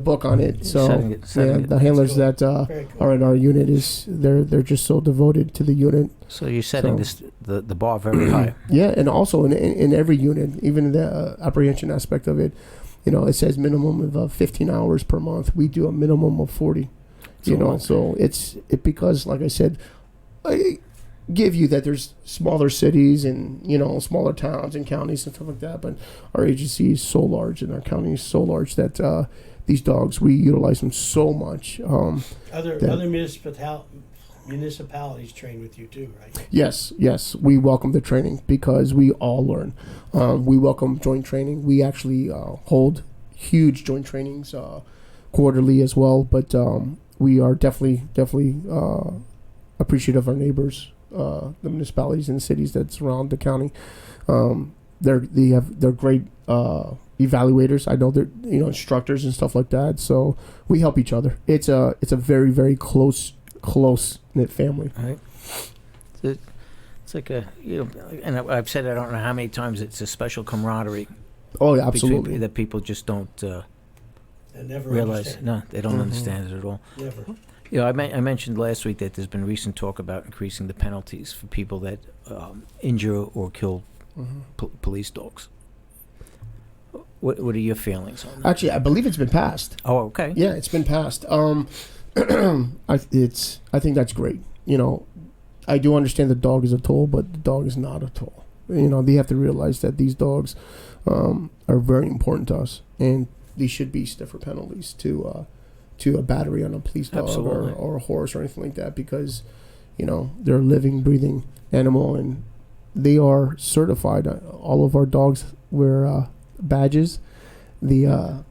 book on it. So the handlers that cool. are in our unit they're just so devoted to the unit. So you're setting the bar very high. Yeah, and also in every unit, even in the apprehension aspect of it, it says minimum of 15 hours per month. We do a minimum of 40. So it's because, like I said, I give you that there's smaller cities and smaller towns and counties and stuff like that, but our agency is so large and our county is so large that these dogs, we utilize them so much. Other municipalities train with you too, right? Yes, we welcome the training because we all learn. We welcome joint training. We actually hold huge joint trainings quarterly as well, but we are definitely appreciative of our neighbors, the municipalities and cities that surround the county. They're great evaluators. I know they're instructors and stuff like that. So we help each other. It's a very, very close knit family. Right. It's like and I've said I don't know how many times, it's a special camaraderie. Oh, yeah, absolutely. That people just don't I never realize. understand. No, they don't understand it at all. Never. I mentioned last week that there's been recent talk about increasing the penalties for people that injure or kill police dogs. What are your feelings on that? Actually, I believe it's been passed. Oh, okay. Yeah, it's been passed. I think that's great. I do understand the dog is a tool, but the dog is not a tool. They have to realize that these dogs are very important to us, and these should be stiffer penalties to a battery on a police dog or a horse or anything like that, because they're a living, breathing animal, and they are certified. All of our dogs wear badges. They're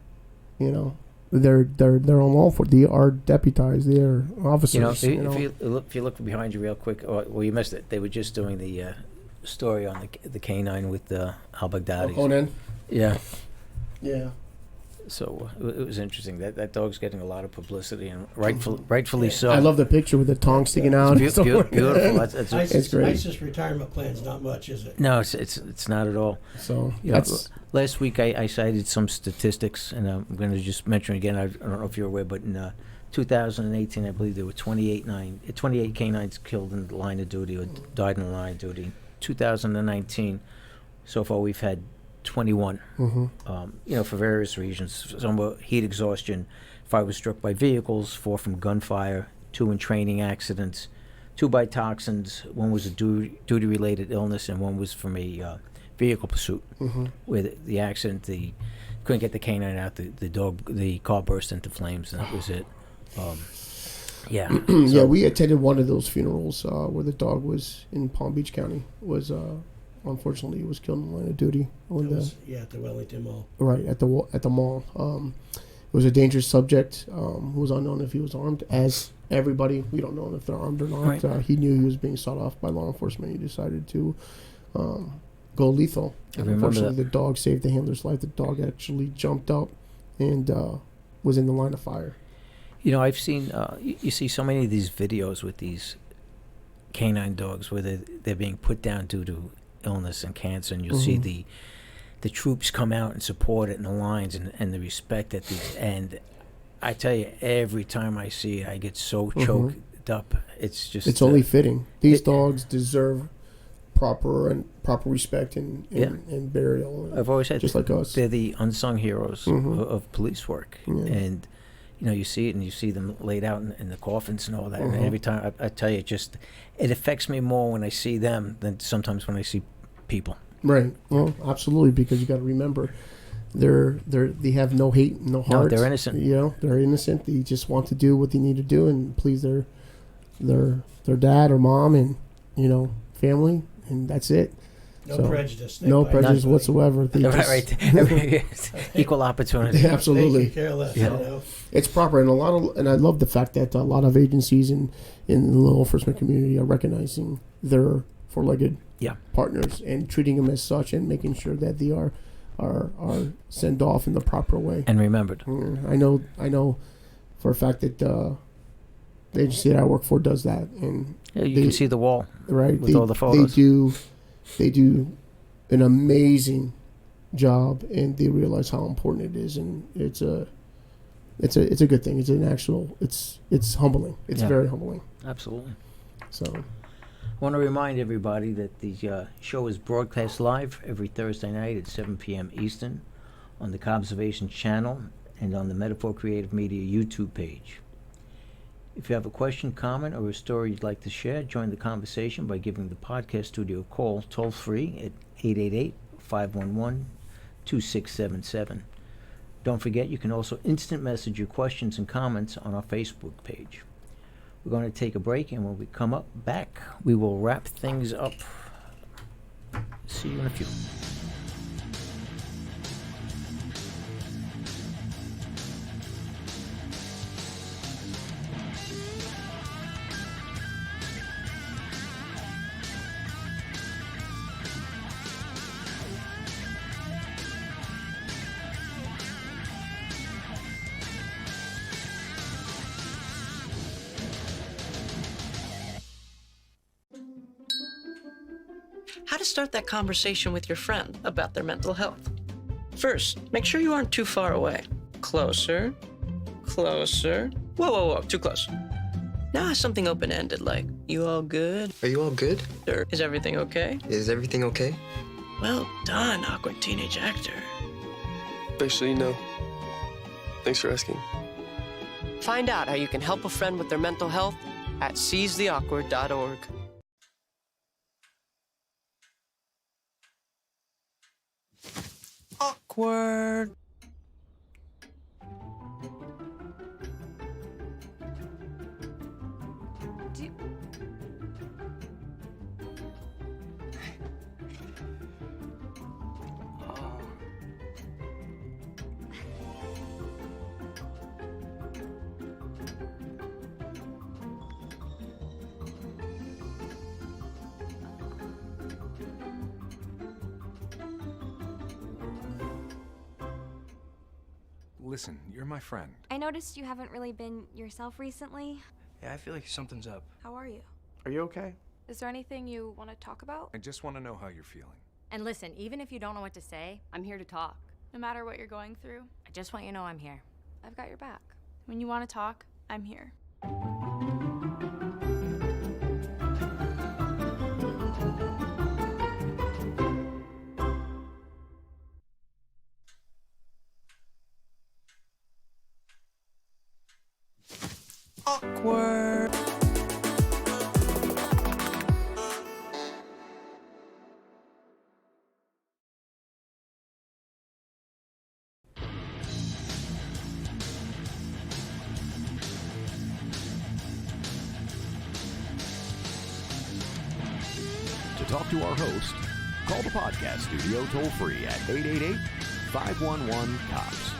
on law for. They are deputized. They are officers. If you look behind you real quick, well, you missed it. They were just doing the story on the K-9 with al-Baghdadi. Conan. Yeah. Yeah. So it was interesting. That dog's getting a lot of publicity, and rightfully so. I love the picture with the tongue sticking out. It's beautiful. It's great. ISIS retirement plan's not much, is it? No, it's not at all. So last week I cited some statistics, and I'm going to just mention again. I don't know if you're aware, but in 2018, I believe there were 28 K-9s killed in the line of duty or died in the line of duty. 2019, so far we've had 21. For various reasons. Some were heat exhaustion, 5 were struck by vehicles, 4 from gunfire, 2 in training accidents, 2 by toxins, 1 was a duty-related illness, and 1 was from a vehicle pursuit. Where the accident, couldn't get the canine out, the car burst into flames, and that was it. Yeah, we attended one of those funerals where the dog was in Palm Beach County. Unfortunately, he was killed in the line of duty. At the Wellington Mall. Right, at the mall. It was a dangerous subject who was unknown if he was armed. As everybody, we don't know if they're armed or not. Right. He knew he was being sought off by law enforcement. He decided to go lethal. And unfortunately, the dog saved the handler's life. The dog actually jumped up and was in the line of fire. I've seen, you see so many of these videos with these canine dogs where they're being put down due to illness and cancer, and you'll see the troops come out and support it in the lines and the respect that and I tell you, every time I see it, I get so choked up. It's just... It's only fitting. These dogs deserve proper respect and burial. I've always had... Just like us. They're the unsung heroes of police work. Yeah. And... you see it, and you see them laid out in the coffins and all that. And every time, I tell you, it affects me more when I see them than sometimes when I see people. Right. Well, absolutely, because you got to remember, they have no hate, no heart. No, they're innocent. They're innocent. They just want to do what they need to do and please their dad or mom and family, and that's it. No prejudice. No prejudice whatsoever. Right. Equal opportunity. Absolutely. They could care less, It's proper, and I love the fact that a lot of agencies in the law enforcement community are recognizing their four-legged partners and treating them as such, and making sure that they are sent off in the proper way and remembered. I know for a fact that the agency that I work for does that, and you can see the wall with all the photos. They do an amazing job, and they realize how important it is, and it's a good thing. It's humbling. It's very humbling. Absolutely. So, I want to remind everybody that the show is broadcast live every Thursday night at 7 p.m. Eastern on the K-9's channel and on the Metaphor Creative Media YouTube page. If you have a question, comment, or a story you'd like to share, join the conversation by giving the podcast studio a call toll-free at 888-511-2677. Don't forget, you can also instant message your questions and comments on our Facebook page. We're going to take a break, and when we come back, we will wrap things up. See you in a few. how to start that conversation with your friend about their mental health. First, make sure you aren't too far away. Closer, closer. Whoa, whoa, whoa, too close. Now ask something open-ended like, you all good? Are you all good? Or is everything okay? Is everything okay? Well done, awkward teenage actor. Actually, no. Thanks for asking. Find out how you can help a friend with their mental health at seizetheawkward.org. Awkward. Listen, you're my friend. I noticed you haven't really been yourself recently. Yeah, I feel like something's up. How are you? Are you okay? Is there anything you want to talk about? I just want to know how you're feeling. And listen, even if you don't know what to say, I'm here to talk. No matter what you're going through, I just want you to know I'm here. I've got your back. When you want to talk, I'm here. Awkward. To talk to our host, call the podcast studio toll-free at 888-511-COPS.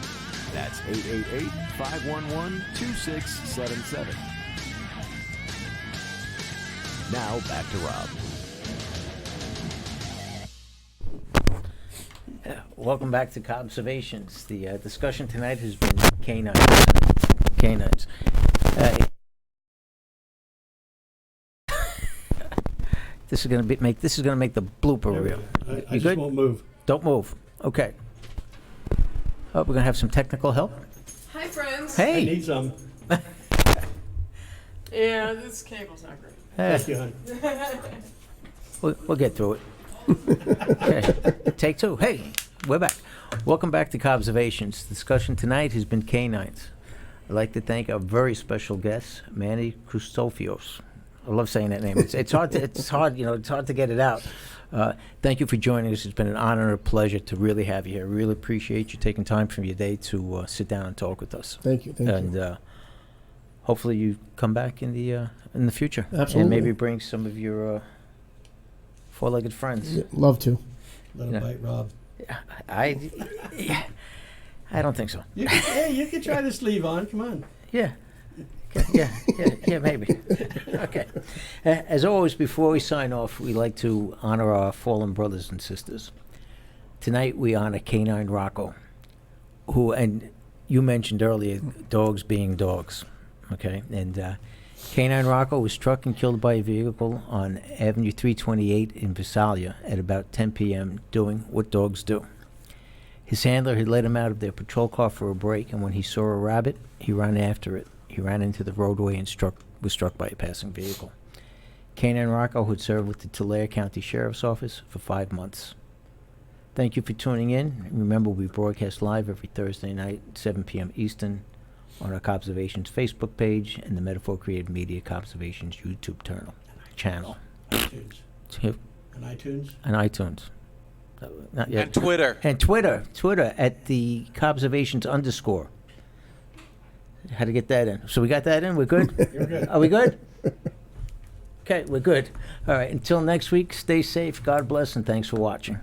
That's 888-511-2677. Now, back to Rob. Welcome back to Observations. The discussion tonight has been K-9's. K-9's. This is gonna make the blooper reel. I just won't move. Don't move. Okay. Oh, we're gonna have some technical help. Hi, friends. Hey. I need some. Yeah, this cable's not great. Thank you, hon. We'll get through it. Okay. Take two. Hey, we're back. Welcome back to Observations. The discussion tonight has been K-9's. I'd like to thank our very special guest, Manny Koutsofios. I love saying that name. It's hard to get it out. Thank you for joining us. It's been an honor and a pleasure to really have you here. Really appreciate you taking time from your day to sit down and talk with us. Thank you. Thank you. And hopefully you come back in the future. Absolutely. And maybe bring some of your four-legged friends. Yeah, love to. Little bite, Rob. I don't think so. You can try the sleeve on. Come on. Yeah. Yeah, maybe. Okay. As always, before we sign off, we like to honor our fallen brothers and sisters. Tonight, we honor K-9 Rocco, who, and you mentioned earlier, dogs being dogs, okay? And K-9 Rocco was struck and killed by a vehicle on Avenue 328 in Visalia at about 10 p.m., doing what dogs do. His handler had led him out of their patrol car for a break, and when he saw a rabbit, he ran after it. He ran into the roadway and was struck by a passing vehicle. K-9 Rocco had served with the Tulare County Sheriff's Office for 5 months. Thank you for tuning in. Remember, we broadcast live every Thursday night at 7 p.m. Eastern on our Observations Facebook page and the Metaphor Creative Media Observations YouTube channel. iTunes. Yep. And iTunes? And iTunes. Not yet. And Twitter. And Twitter at the Observations _. How to get that in. So we got that in? We're good? You're good. Are we good? Okay, we're good. All right, until next week, stay safe, God bless, and thanks for watching.